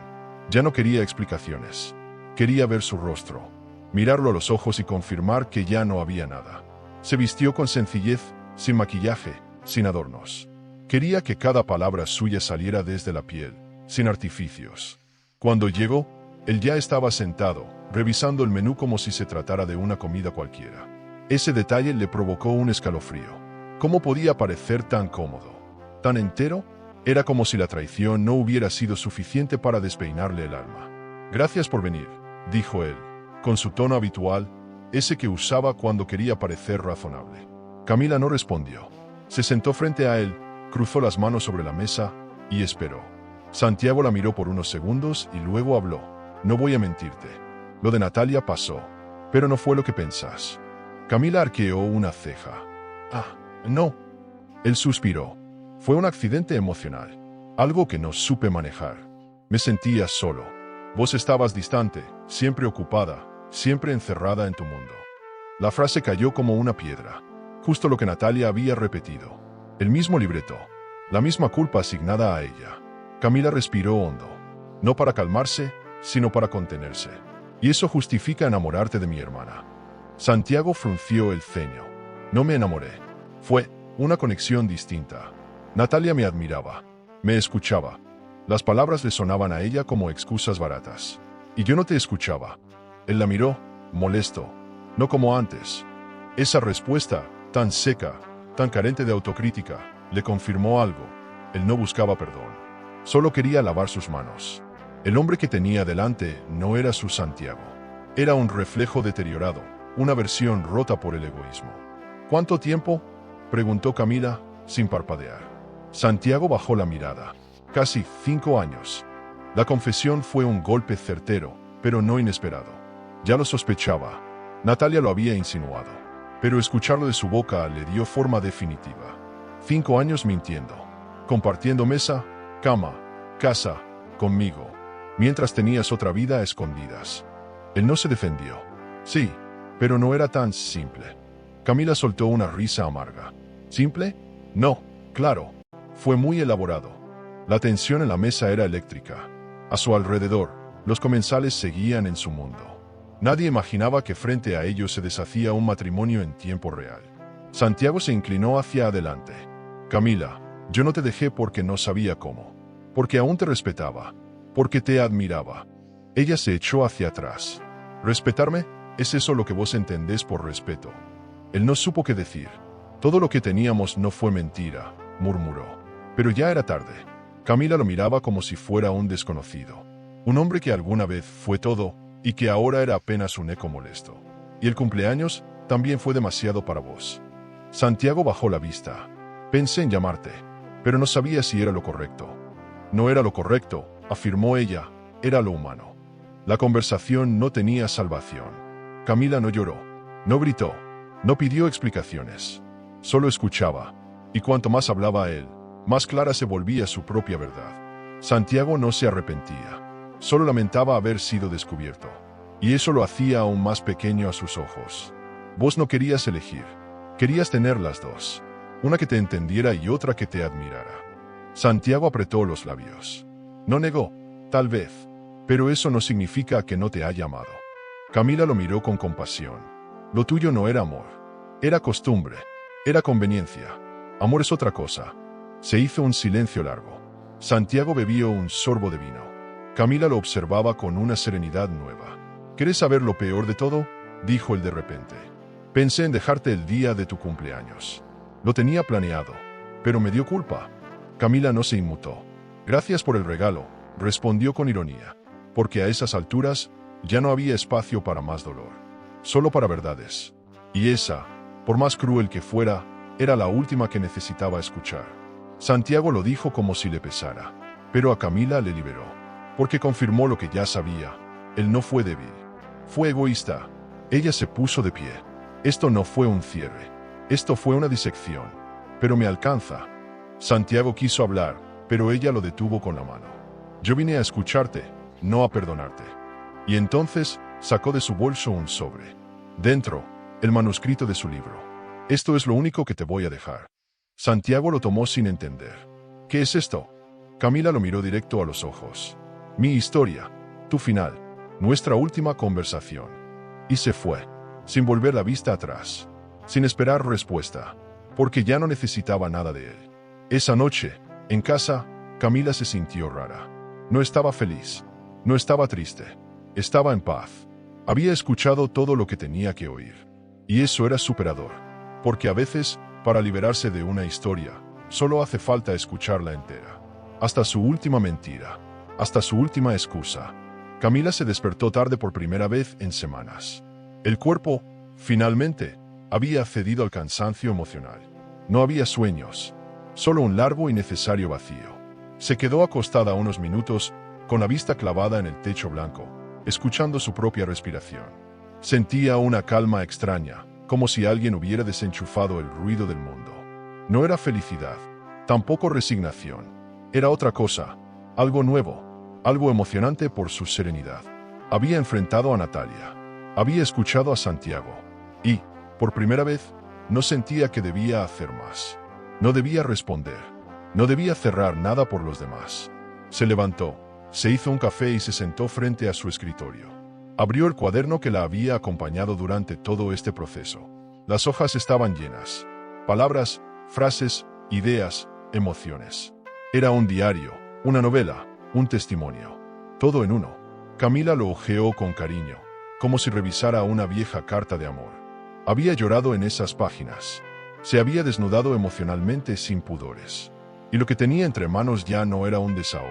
Ya no quería explicaciones. Quería ver su rostro, mirarlo a los ojos y confirmar que ya no había nada. Se vistió con sencillez, sin maquillaje, sin adornos. Quería que cada palabra suya saliera desde la piel, sin artificios. Cuando llegó, él ya estaba sentado, revisando el menú como si se tratara de una comida cualquiera. Ese detalle le provocó un escalofrío. ¿Cómo podía parecer tan cómodo? ¿Tan entero? Era como si la traición no hubiera sido suficiente para despeinarle el alma. Gracias por venir, dijo él, con su tono habitual, ese que usaba cuando quería parecer razonable. Camila no respondió. Se sentó frente a él, cruzó las manos sobre la mesa y esperó. Santiago la miró por unos segundos y luego habló. No voy a mentirte. Lo de Natalia pasó, pero no fue lo que pensás. Camila arqueó una ceja. Ah, no. Él suspiró. Fue un accidente emocional. Algo que no supe manejar. Me sentía solo. Vos estabas distante, siempre ocupada, siempre encerrada en tu mundo. La frase cayó como una piedra. Justo lo que Natalia había repetido. El mismo libreto. La misma culpa asignada a ella. Camila respiró hondo. No para calmarse, sino para contenerse. Y eso justifica enamorarte de mi hermana. Santiago frunció el ceño. No me enamoré. Fue una conexión distinta. Natalia me admiraba. Me escuchaba. Las palabras le sonaban a ella como excusas baratas. Y yo no te escuchaba. Él la miró, molesto. No como antes. Esa respuesta, tan seca, tan carente de autocrítica, le confirmó algo. Él no buscaba perdón. Solo quería lavar sus manos. El hombre que tenía delante no era su Santiago. Era un reflejo deteriorado, una versión rota por el egoísmo. ¿Cuánto tiempo?, preguntó Camila, sin parpadear. Santiago bajó la mirada. Casi 5 años. La confesión fue un golpe certero, pero no inesperado. Ya lo sospechaba. Natalia lo había insinuado. Pero escucharlo de su boca le dio forma definitiva. 5 años mintiendo. Compartiendo mesa, cama, casa, conmigo. Mientras tenías otra vida a escondidas. Él no se defendió. Sí, pero no era tan simple. Camila soltó una risa amarga. ¿Simple? No, claro. Fue muy elaborado. La tensión en la mesa era eléctrica. A su alrededor, los comensales seguían en su mundo. Nadie imaginaba que frente a ellos se deshacía un matrimonio en tiempo real. Santiago se inclinó hacia adelante. Camila, yo no te dejé porque no sabía cómo. Porque aún te respetaba. Porque te admiraba. Ella se echó hacia atrás. ¿Respetarme? ¿Es eso lo que vos entendés por respeto? Él no supo qué decir. Todo lo que teníamos no fue mentira, murmuró. Pero ya era tarde. Camila lo miraba como si fuera un desconocido. Un hombre que alguna vez fue todo y que ahora era apenas un eco molesto. Y el cumpleaños también fue demasiado para vos. Santiago bajó la vista. Pensé en llamarte, pero no sabía si era lo correcto. No era lo correcto, afirmó ella, era lo humano. La conversación no tenía salvación. Camila no lloró, no gritó, no pidió explicaciones. Solo escuchaba, y cuanto más hablaba él, más clara se volvía su propia verdad. Santiago no se arrepentía. Solo lamentaba haber sido descubierto. Y eso lo hacía aún más pequeño a sus ojos. Vos no querías elegir. Querías tener las dos. Una que te entendiera y otra que te admirara. Santiago apretó los labios. No negó, tal vez. Pero eso no significa que no te haya amado. Camila lo miró con compasión. Lo tuyo no era amor. Era costumbre. Era conveniencia. Amor es otra cosa. Se hizo un silencio largo. Santiago bebió un sorbo de vino. Camila lo observaba con una serenidad nueva. ¿Querés saber lo peor de todo?, dijo él de repente. Pensé en dejarte el día de tu cumpleaños. Lo tenía planeado, pero me dio culpa. Camila no se inmutó. Gracias por el regalo, respondió con ironía. Porque a esas alturas ya no había espacio para más dolor. Solo para verdades. Y esa, por más cruel que fuera, era la última que necesitaba escuchar. Santiago lo dijo como si le pesara. Pero a Camila le liberó. Porque confirmó lo que ya sabía. Él no fue débil. Fue egoísta. Ella se puso de pie. Esto no fue un cierre. Esto fue una disección. Pero me alcanza. Santiago quiso hablar, pero ella lo detuvo con la mano. Yo vine a escucharte, no a perdonarte. Y entonces sacó de su bolso un sobre. Dentro, el manuscrito de su libro. Esto es lo único que te voy a dejar. Santiago lo tomó sin entender. ¿Qué es esto? Camila lo miró directo a los ojos. Mi historia, tu final, nuestra última conversación. Y se fue, sin volver la vista atrás, sin esperar respuesta, porque ya no necesitaba nada de él. Esa noche, en casa, Camila se sintió rara. No estaba feliz, no estaba triste, estaba en paz. Había escuchado todo lo que tenía que oír. Y eso era superador, porque a veces, para liberarse de una historia, solo hace falta escucharla entera. Hasta su última mentira. Hasta su última excusa. Camila se despertó tarde por primera vez en semanas. El cuerpo, finalmente, había cedido al cansancio emocional. No había sueños, solo un largo y necesario vacío. Se quedó acostada unos minutos, con la vista clavada en el techo blanco, escuchando su propia respiración. Sentía una calma extraña, como si alguien hubiera desenchufado el ruido del mundo. No era felicidad, tampoco resignación. Era otra cosa, algo nuevo. Algo emocionante por su serenidad. Había enfrentado a Natalia. Había escuchado a Santiago. Y, por primera vez, no sentía que debía hacer más. No debía responder. No debía cerrar nada por los demás. Se levantó, se hizo un café y se sentó frente a su escritorio. Abrió el cuaderno que la había acompañado durante todo este proceso. Las hojas estaban llenas. Palabras, frases, ideas, emociones. Era un diario, una novela. un testimonio. Todo en uno. Camila lo hojeó con cariño, como si revisara una vieja carta de amor. Había llorado en esas páginas. Se había desnudado emocionalmente sin pudores. Y lo que tenía entre manos ya no era un desahogo.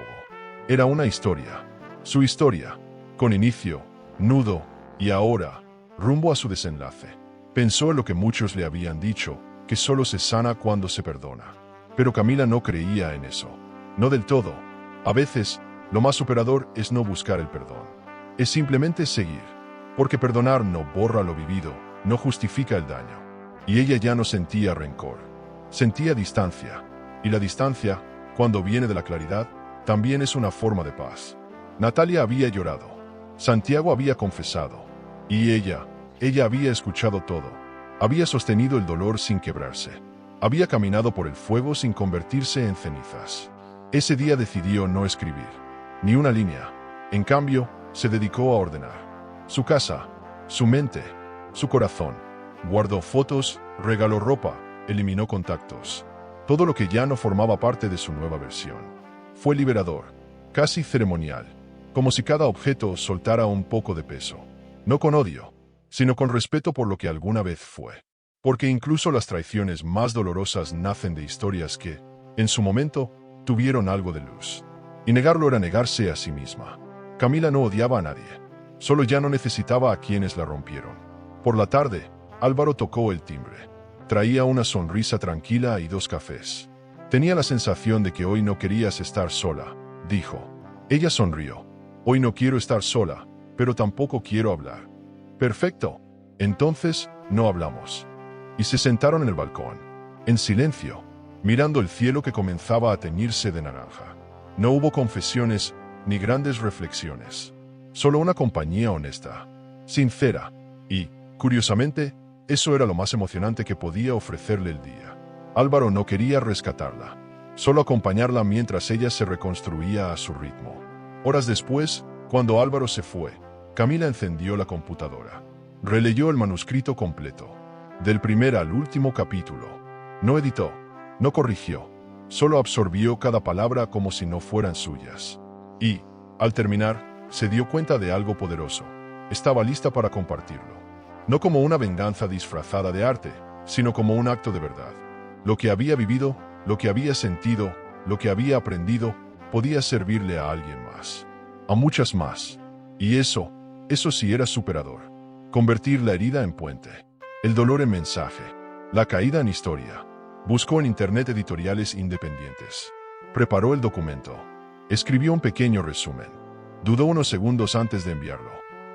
Era una historia. Su historia, con inicio, nudo, y ahora, rumbo a su desenlace. Pensó en lo que muchos le habían dicho, que solo se sana cuando se perdona. Pero Camila no creía en eso. No del todo. A veces, lo más superador es no buscar el perdón. Es simplemente seguir. Porque perdonar no borra lo vivido, no justifica el daño. Y ella ya no sentía rencor. Sentía distancia. Y la distancia, cuando viene de la claridad, también es una forma de paz. Natalia había llorado. Santiago había confesado. Y ella había escuchado todo. Había sostenido el dolor sin quebrarse. Había caminado por el fuego sin convertirse en cenizas. Ese día decidió no escribir ni una línea. En cambio, se dedicó a ordenar su casa, su mente, su corazón. Guardó fotos, regaló ropa, eliminó contactos. Todo lo que ya no formaba parte de su nueva versión. Fue liberador, casi ceremonial, como si cada objeto soltara un poco de peso. No con odio, sino con respeto por lo que alguna vez fue. Porque incluso las traiciones más dolorosas nacen de historias que, en su momento, tuvieron algo de luz. Y negarlo era negarse a sí misma. Camila no odiaba a nadie. Solo ya no necesitaba a quienes la rompieron. Por la tarde, Álvaro tocó el timbre. Traía una sonrisa tranquila y 2 cafés. Tenía la sensación de que hoy no querías estar sola, dijo. Ella sonrió. Hoy no quiero estar sola, pero tampoco quiero hablar. Perfecto. Entonces, no hablamos. Y se sentaron en el balcón, en silencio, mirando el cielo que comenzaba a teñirse de naranja. No hubo confesiones ni grandes reflexiones. Solo una compañía honesta, sincera, y, curiosamente, eso era lo más emocionante que podía ofrecerle el día. Álvaro no quería rescatarla, solo acompañarla mientras ella se reconstruía a su ritmo. Horas después, cuando Álvaro se fue, Camila encendió la computadora. Releyó el manuscrito completo, del primer al último capítulo. No editó, no corrigió, solo absorbió cada palabra como si no fueran suyas. Y, al terminar, se dio cuenta de algo poderoso. Estaba lista para compartirlo. No como una venganza disfrazada de arte, sino como un acto de verdad. Lo que había vivido, lo que había sentido, lo que había aprendido, podía servirle a alguien más. A muchas más. Y eso sí era superador. Convertir la herida en puente. El dolor en mensaje. La caída en historia. Buscó en internet editoriales independientes. Preparó el documento. Escribió un pequeño resumen. Dudó unos segundos antes de enviarlo.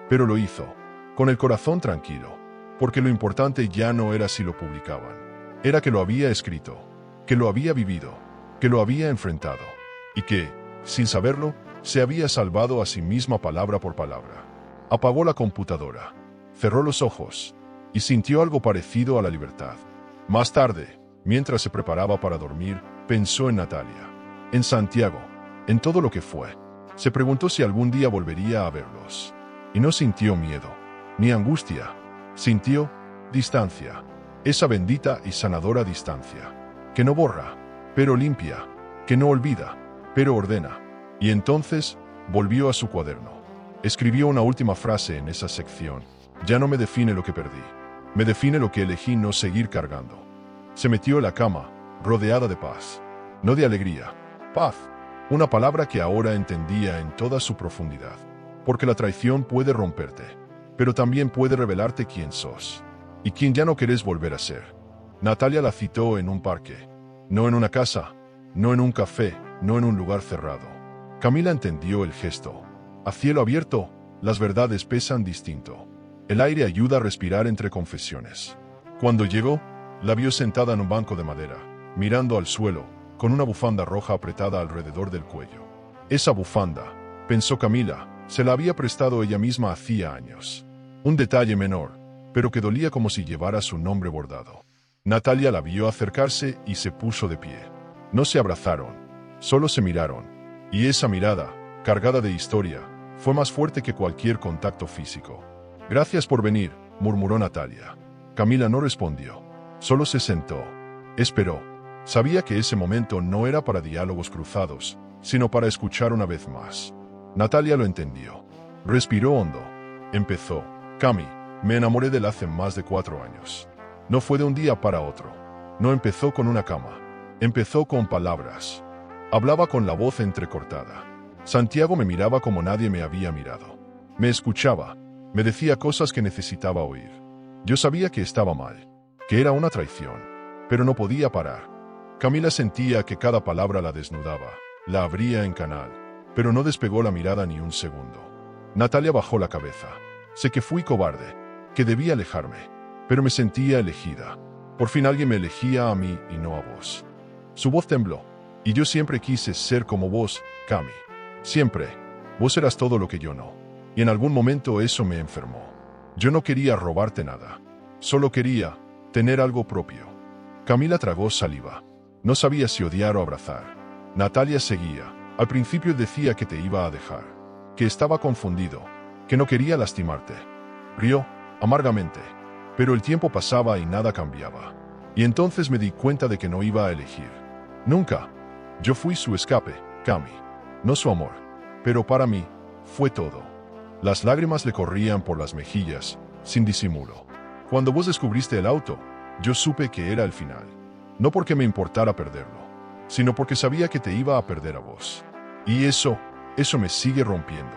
Pero lo hizo. Con el corazón tranquilo. Porque lo importante ya no era si lo publicaban. Era que lo había escrito. Que lo había vivido. Que lo había enfrentado. Y que, sin saberlo, se había salvado a sí misma palabra por palabra. Apagó la computadora. Cerró los ojos. Y sintió algo parecido a la libertad. Más tarde, mientras se preparaba para dormir, pensó en Natalia. En Santiago. En todo lo que fue. Se preguntó si algún día volvería a verlos. Y no sintió miedo. Ni angustia. Sintió distancia. Esa bendita y sanadora distancia. Que no borra, pero limpia. Que no olvida, pero ordena. Y entonces, volvió a su cuaderno. Escribió una última frase en esa sección. Ya no me define lo que perdí. Me define lo que elegí no seguir cargando. Se metió en la cama, rodeada de paz. No de alegría. Paz. Una palabra que ahora entendía en toda su profundidad. Porque la traición puede romperte, pero también puede revelarte quién sos. Y quién ya no querés volver a ser. Natalia la citó en un parque. No en una casa. No en un café. No en un lugar cerrado. Camila entendió el gesto. A cielo abierto, las verdades pesan distinto. El aire ayuda a respirar entre confesiones. Cuando llegó, la vio sentada en un banco de madera, mirando al suelo, con una bufanda roja apretada alrededor del cuello. Esa bufanda, pensó Camila, se la había prestado ella misma hacía años. Un detalle menor, pero que dolía como si llevara su nombre bordado. Natalia la vio acercarse y se puso de pie. No se abrazaron, solo se miraron. Y esa mirada, cargada de historia, fue más fuerte que cualquier contacto físico. Gracias por venir, murmuró Natalia. Camila no respondió. Solo se sentó. Esperó. Sabía que ese momento no era para diálogos cruzados, sino para escuchar una vez más. Natalia lo entendió. Respiró hondo. Empezó. Cami, me enamoré de él hace más de 4 años. No fue de un día para otro. No empezó con una cama. Empezó con palabras. Hablaba con la voz entrecortada. Santiago me miraba como nadie me había mirado. Me escuchaba. Me decía cosas que necesitaba oír. Yo sabía que estaba mal, que era una traición, pero no podía parar. Camila sentía que cada palabra la desnudaba, la abría en canal, pero no despegó la mirada ni un segundo. Natalia bajó la cabeza. Sé que fui cobarde, que debía alejarme, pero me sentía elegida. Por fin alguien me elegía a mí y no a vos. Su voz tembló, y yo siempre quise ser como vos, Cami. Siempre. Vos eras todo lo que yo no. Y en algún momento eso me enfermó. Yo no quería robarte nada. Solo quería tener algo propio. Camila tragó saliva. No sabía si odiar o abrazar. Natalia seguía. Al principio decía que te iba a dejar, que estaba confundido, que no quería lastimarte. Rió, amargamente. Pero el tiempo pasaba y nada cambiaba. Y entonces me di cuenta de que no iba a elegir. Nunca. Yo fui su escape, Cami. No su amor. Pero para mí, fue todo. Las lágrimas le corrían por las mejillas, sin disimulo. Cuando vos descubriste el auto, yo supe que era el final. No porque me importara perderlo, sino porque sabía que te iba a perder a vos. Y eso me sigue rompiendo.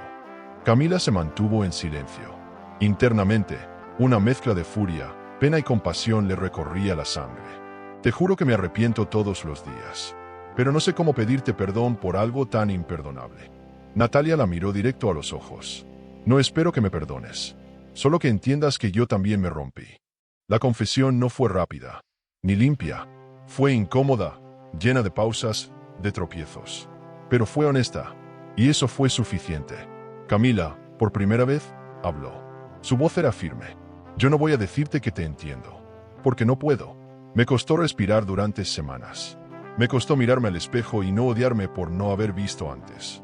Camila se mantuvo en silencio. Internamente, una mezcla de furia, pena y compasión le recorría la sangre. Te juro que me arrepiento todos los días. Pero no sé cómo pedirte perdón por algo tan imperdonable. Natalia la miró directo a los ojos. No espero que me perdones. Solo que entiendas que yo también me rompí. La confesión no fue rápida, ni limpia. Fue incómoda, llena de pausas, de tropiezos. Pero fue honesta, y eso fue suficiente. Camila, por primera vez, habló. Su voz era firme. Yo no voy a decirte que te entiendo, porque no puedo. Me costó respirar durante semanas. Me costó mirarme al espejo y no odiarme por no haber visto antes.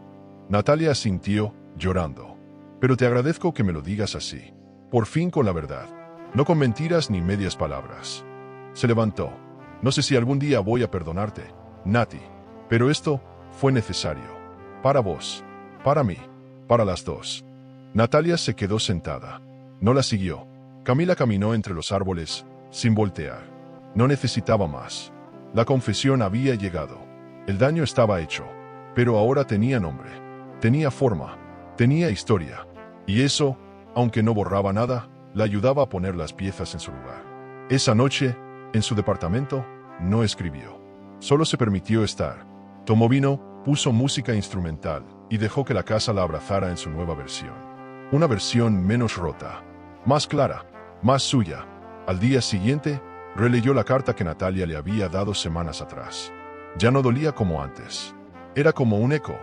Natalia asintió, llorando. Pero te agradezco que me lo digas así. Por fin con la verdad. No con mentiras ni medias palabras. Se levantó. No sé si algún día voy a perdonarte, Nati. Pero esto fue necesario. Para vos. Para mí. Para las dos. Natalia se quedó sentada. No la siguió. Camila caminó entre los árboles, sin voltear. No necesitaba más. La confesión había llegado. El daño estaba hecho. Pero ahora tenía nombre. Tenía forma. Tenía historia. Y eso, aunque no borraba nada, la ayudaba a poner las piezas en su lugar. Esa noche, en su departamento, no escribió. Solo se permitió estar. Tomó vino, puso música instrumental y dejó que la casa la abrazara en su nueva versión. Una versión menos rota, más clara, más suya. Al día siguiente, releyó la carta que Natalia le había dado semanas atrás. Ya no dolía como antes. Era como un eco,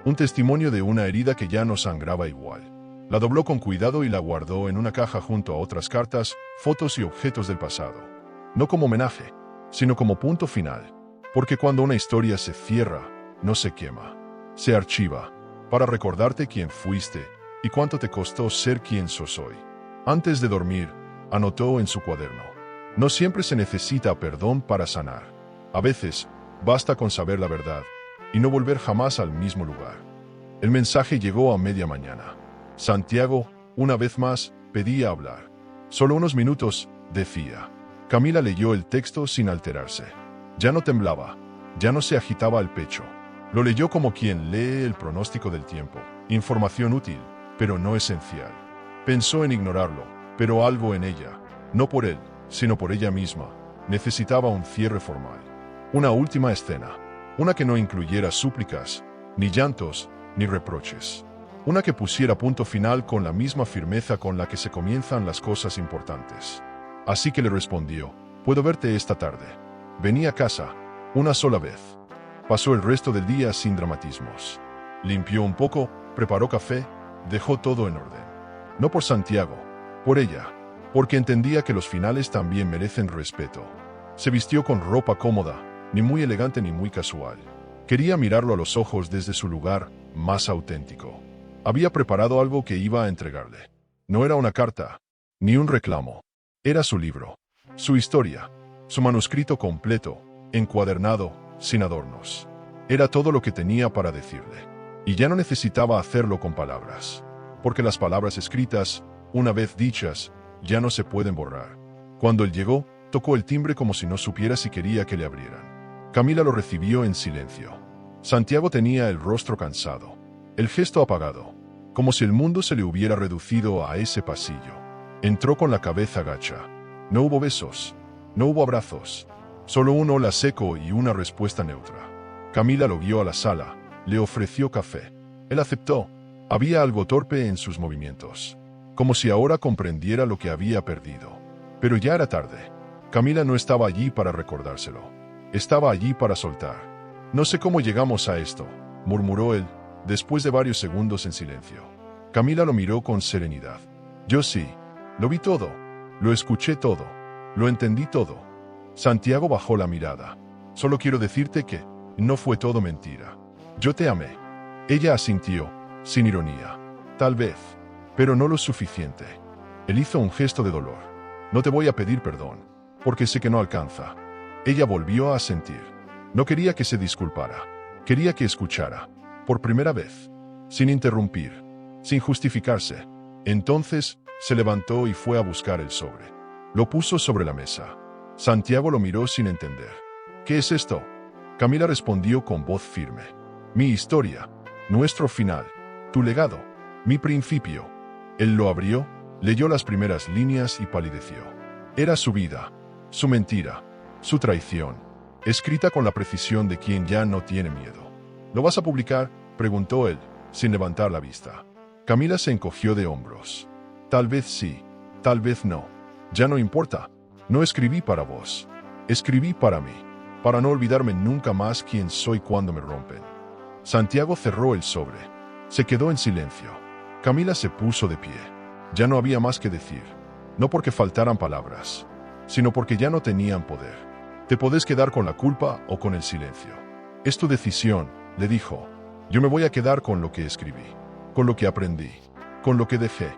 un testimonio de una herida que ya no sangraba igual. La dobló con cuidado y la guardó en una caja junto a otras cartas, fotos y objetos del pasado. No como homenaje, sino como punto final. Porque cuando una historia se cierra, no se quema. Se archiva, para recordarte quién fuiste y cuánto te costó ser quien sos hoy. Antes de dormir, anotó en su cuaderno. No siempre se necesita perdón para sanar. A veces, basta con saber la verdad y no volver jamás al mismo lugar. El mensaje llegó a media mañana. Santiago, una vez más, pedía hablar. Solo unos minutos, decía. Camila leyó el texto sin alterarse. Ya no temblaba, ya no se agitaba el pecho. Lo leyó como quien lee el pronóstico del tiempo. Información útil, pero no esencial. Pensó en ignorarlo, pero algo en ella, no por él, sino por ella misma, necesitaba un cierre formal. Una última escena. Una que no incluyera súplicas, ni llantos, ni reproches. Una que pusiera punto final con la misma firmeza con la que se comienzan las cosas importantes. Así que le respondió, puedo verte esta tarde. Vení a casa, una sola vez. Pasó el resto del día sin dramatismos. Limpió un poco, preparó café, dejó todo en orden. No por Santiago, por ella, porque entendía que los finales también merecen respeto. Se vistió con ropa cómoda, ni muy elegante ni muy casual. Quería mirarlo a los ojos desde su lugar más auténtico. Había preparado algo que iba a entregarle. No era una carta, ni un reclamo. Era su libro, su historia, su manuscrito completo, encuadernado, sin adornos. Era todo lo que tenía para decirle. Y ya no necesitaba hacerlo con palabras. Porque las palabras escritas, una vez dichas, ya no se pueden borrar. Cuando él llegó, tocó el timbre como si no supiera si quería que le abrieran. Camila lo recibió en silencio. Santiago tenía el rostro cansado, el gesto apagado, como si el mundo se le hubiera reducido a ese pasillo. Entró con la cabeza gacha. No hubo besos, no hubo abrazos, solo un hola seco y una respuesta neutra. Camila lo guió a la sala, le ofreció café. Él aceptó. Había algo torpe en sus movimientos, como si ahora comprendiera lo que había perdido. Pero ya era tarde. Camila no estaba allí para recordárselo. Estaba allí para soltar. «No sé cómo llegamos a esto», murmuró él, después de varios segundos en silencio. Camila lo miró con serenidad. «Yo sí. Lo vi todo. Lo escuché todo. Lo entendí todo». Santiago bajó la mirada. «Solo quiero decirte que no fue todo mentira. Yo te amé». Ella asintió, sin ironía. «Tal vez, pero no lo suficiente». Él hizo un gesto de dolor. «No te voy a pedir perdón, porque sé que no alcanza». Ella volvió a asentir. No quería que se disculpara. Quería que escuchara. Por primera vez. Sin interrumpir. Sin justificarse. Entonces, se levantó y fue a buscar el sobre. Lo puso sobre la mesa. Santiago lo miró sin entender. «¿Qué es esto?». Camila respondió con voz firme. «Mi historia. Nuestro final. Tu legado. Mi principio». Él lo abrió, leyó las primeras líneas y palideció. Era su vida. Su mentira. Su traición. Escrita con la precisión de quien ya no tiene miedo. «¿Lo vas a publicar?», preguntó él, sin levantar la vista. Camila se encogió de hombros. «Tal vez sí, tal vez no. Ya no importa. No escribí para vos. Escribí para mí, para no olvidarme nunca más quién soy cuando me rompen». Santiago cerró el sobre. Se quedó en silencio. Camila se puso de pie. Ya no había más que decir. No porque faltaran palabras, sino porque ya no tenían poder. «Te podés quedar con la culpa o con el silencio. Es tu decisión», le dijo. «Yo me voy a quedar con lo que escribí, con lo que aprendí, con lo que dejé».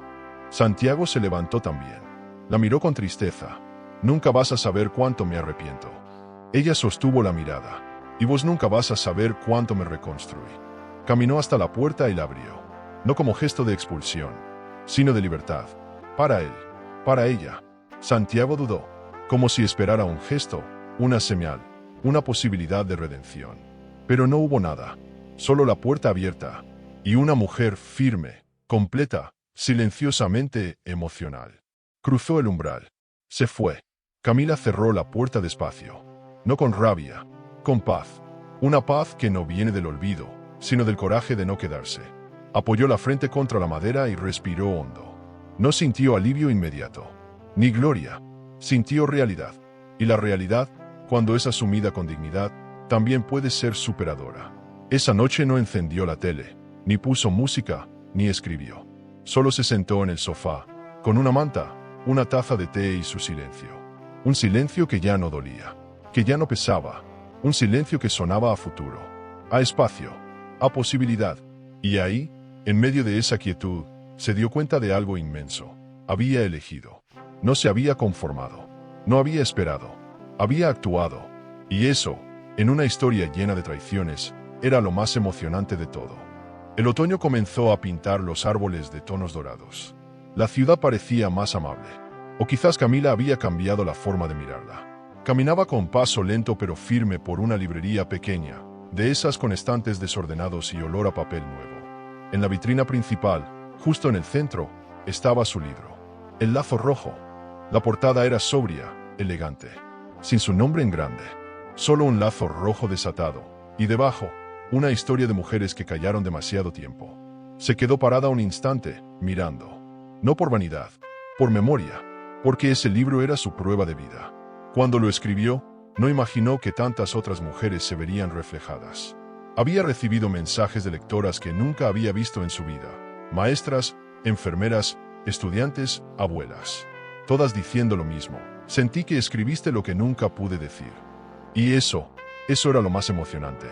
Santiago se levantó también. La miró con tristeza. «Nunca vas a saber cuánto me arrepiento». Ella sostuvo la mirada. «Y vos nunca vas a saber cuánto me reconstruí». Caminó hasta la puerta y la abrió. No como gesto de expulsión, sino de libertad. Para él, para ella. Santiago dudó, como si esperara un gesto, una señal, una posibilidad de redención. Pero no hubo nada, solo la puerta abierta, y una mujer firme, completa, silenciosamente emocional. Cruzó el umbral. Se fue. Camila cerró la puerta despacio. No con rabia, con paz. Una paz que no viene del olvido, sino del coraje de no quedarse. Apoyó la frente contra la madera y respiró hondo. No sintió alivio inmediato, ni gloria. Sintió realidad. Y la realidad, cuando es asumida con dignidad, también puede ser superadora. Esa noche no encendió la tele, ni puso música, ni escribió. Solo se sentó en el sofá, con una manta, una taza de té y su silencio. Un silencio que ya no dolía, que ya no pesaba. Un silencio que sonaba a futuro, a espacio, a posibilidad. Y ahí, en medio de esa quietud, se dio cuenta de algo inmenso. Había elegido. No se había conformado. No había esperado. Había actuado. Y eso, en una historia llena de traiciones, era lo más emocionante de todo. El otoño comenzó a pintar los árboles de tonos dorados. La ciudad parecía más amable. O quizás Camila había cambiado la forma de mirarla. Caminaba con paso lento pero firme por una librería pequeña, de esas con estantes desordenados y olor a papel nuevo. En la vitrina principal, justo en el centro, estaba su libro. El lazo rojo. La portada era sobria, elegante, sin su nombre en grande. Solo un lazo rojo desatado, y debajo, una historia de mujeres que callaron demasiado tiempo. Se quedó parada un instante, mirando. No por vanidad, por memoria, porque ese libro era su prueba de vida. Cuando lo escribió, no imaginó que tantas otras mujeres se verían reflejadas. Había recibido mensajes de lectoras que nunca había visto en su vida. Maestras, enfermeras, estudiantes, abuelas. Todas diciendo lo mismo. Sentí que escribiste lo que nunca pude decir. Y eso era lo más emocionante.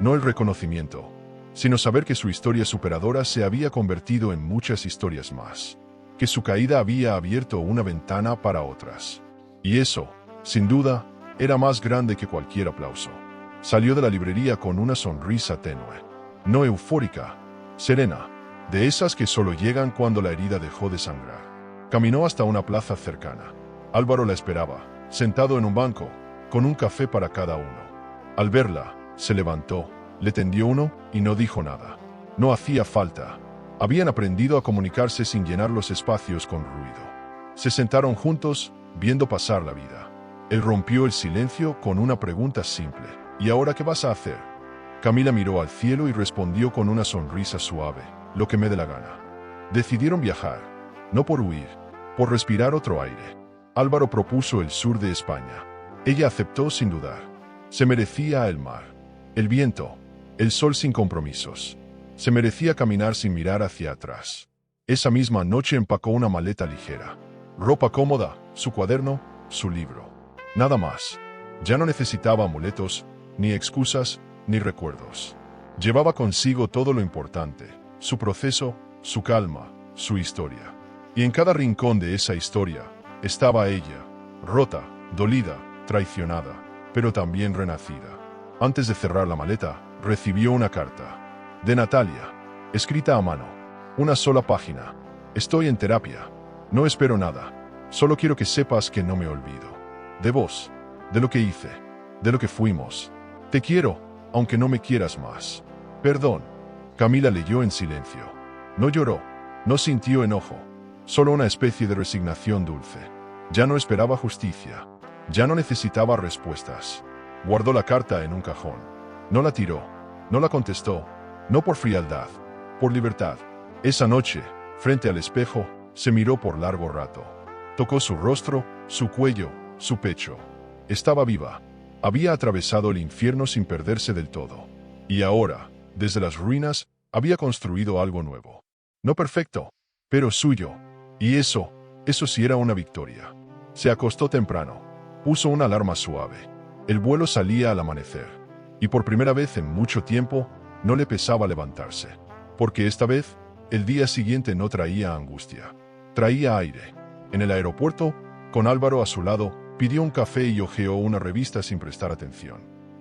No el reconocimiento, sino saber que su historia superadora se había convertido en muchas historias más. Que su caída había abierto una ventana para otras. Y eso, sin duda, Era más grande que cualquier aplauso. Salió de la librería con una sonrisa tenue, no eufórica, serena, de esas que solo llegan cuando la herida dejó de sangrar. Caminó hasta una plaza cercana. Álvaro la esperaba, sentado en un banco, con un café para cada uno. Al verla, se levantó, le tendió uno y no dijo nada. No hacía falta. Habían aprendido a comunicarse sin llenar los espacios con ruido. Se sentaron juntos, viendo pasar la vida. Él rompió el silencio con una pregunta simple. ¿Y ahora qué vas a hacer? Camila miró al cielo y respondió con una sonrisa suave. Lo que me dé la gana. Decidieron viajar, no por huir, por respirar otro aire. Álvaro propuso el sur de España. Ella aceptó sin dudar. Se merecía el mar, el viento, el sol sin compromisos. Se merecía caminar sin mirar hacia atrás. Esa misma noche empacó una maleta ligera. Ropa cómoda, su cuaderno, su libro. Nada más. Ya no necesitaba amuletos, ni excusas, ni recuerdos. Llevaba consigo todo lo importante, su proceso, su calma, su historia. Y en cada rincón de esa historia estaba ella, rota, dolida, traicionada, pero también renacida. Antes de cerrar la maleta, recibió una carta. De Natalia, escrita a mano. Una sola página. Estoy en terapia. No espero nada. Solo quiero que sepas que no me olvido. De vos, de lo que hice, de lo que fuimos. Te quiero, aunque no me quieras más. Perdón. Camila leyó en silencio. No lloró, no sintió enojo, solo una especie de resignación dulce. Ya no esperaba justicia. Ya no necesitaba respuestas. Guardó la carta en un cajón. No la tiró, no la contestó. No por frialdad, por libertad. Esa noche, frente al espejo, se miró por largo rato. Tocó su rostro, su cuello, su pecho. Estaba viva. Había atravesado el infierno sin perderse del todo. Y ahora, desde las ruinas, había construido algo nuevo. No perfecto, pero suyo. Y eso sí era una victoria. Se acostó temprano. Puso una alarma suave. El vuelo salía al amanecer. Y por primera vez en mucho tiempo, no le pesaba levantarse, porque esta vez, el día siguiente no traía angustia. Traía aire. En el aeropuerto, con Álvaro a su lado, pidió un café y hojeó una revista sin prestar atención.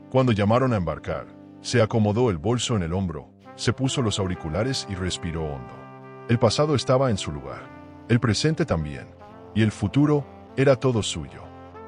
Cuando llamaron a embarcar, se acomodó el bolso en el hombro, se puso los auriculares y respiró hondo. El pasado estaba en su lugar, el presente también, y el futuro era todo suyo.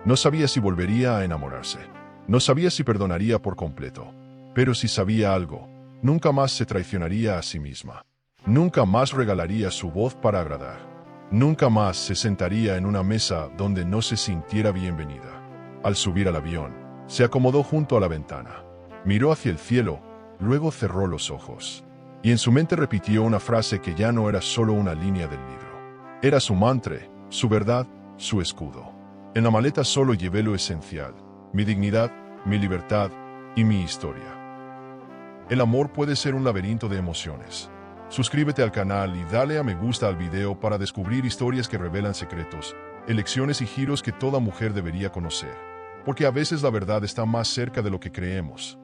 No sabía si volvería a enamorarse, no sabía si perdonaría por completo, pero si sabía algo, nunca más se traicionaría a sí misma. Nunca más regalaría su voz para agradar. Nunca más se sentaría en una mesa donde no se sintiera bienvenida. Al subir al avión, se acomodó junto a la ventana. Miró hacia el cielo, luego cerró los ojos. Y en su mente repitió una frase que ya no era solo una línea del libro. Era su mantra, su verdad, su escudo. En la maleta solo llevé lo esencial: mi dignidad, mi libertad y mi historia. El amor puede ser un laberinto de emociones. Suscríbete al canal y dale a me gusta al video para descubrir historias que revelan secretos, elecciones y giros que toda mujer debería conocer. Porque a veces la verdad está más cerca de lo que creemos.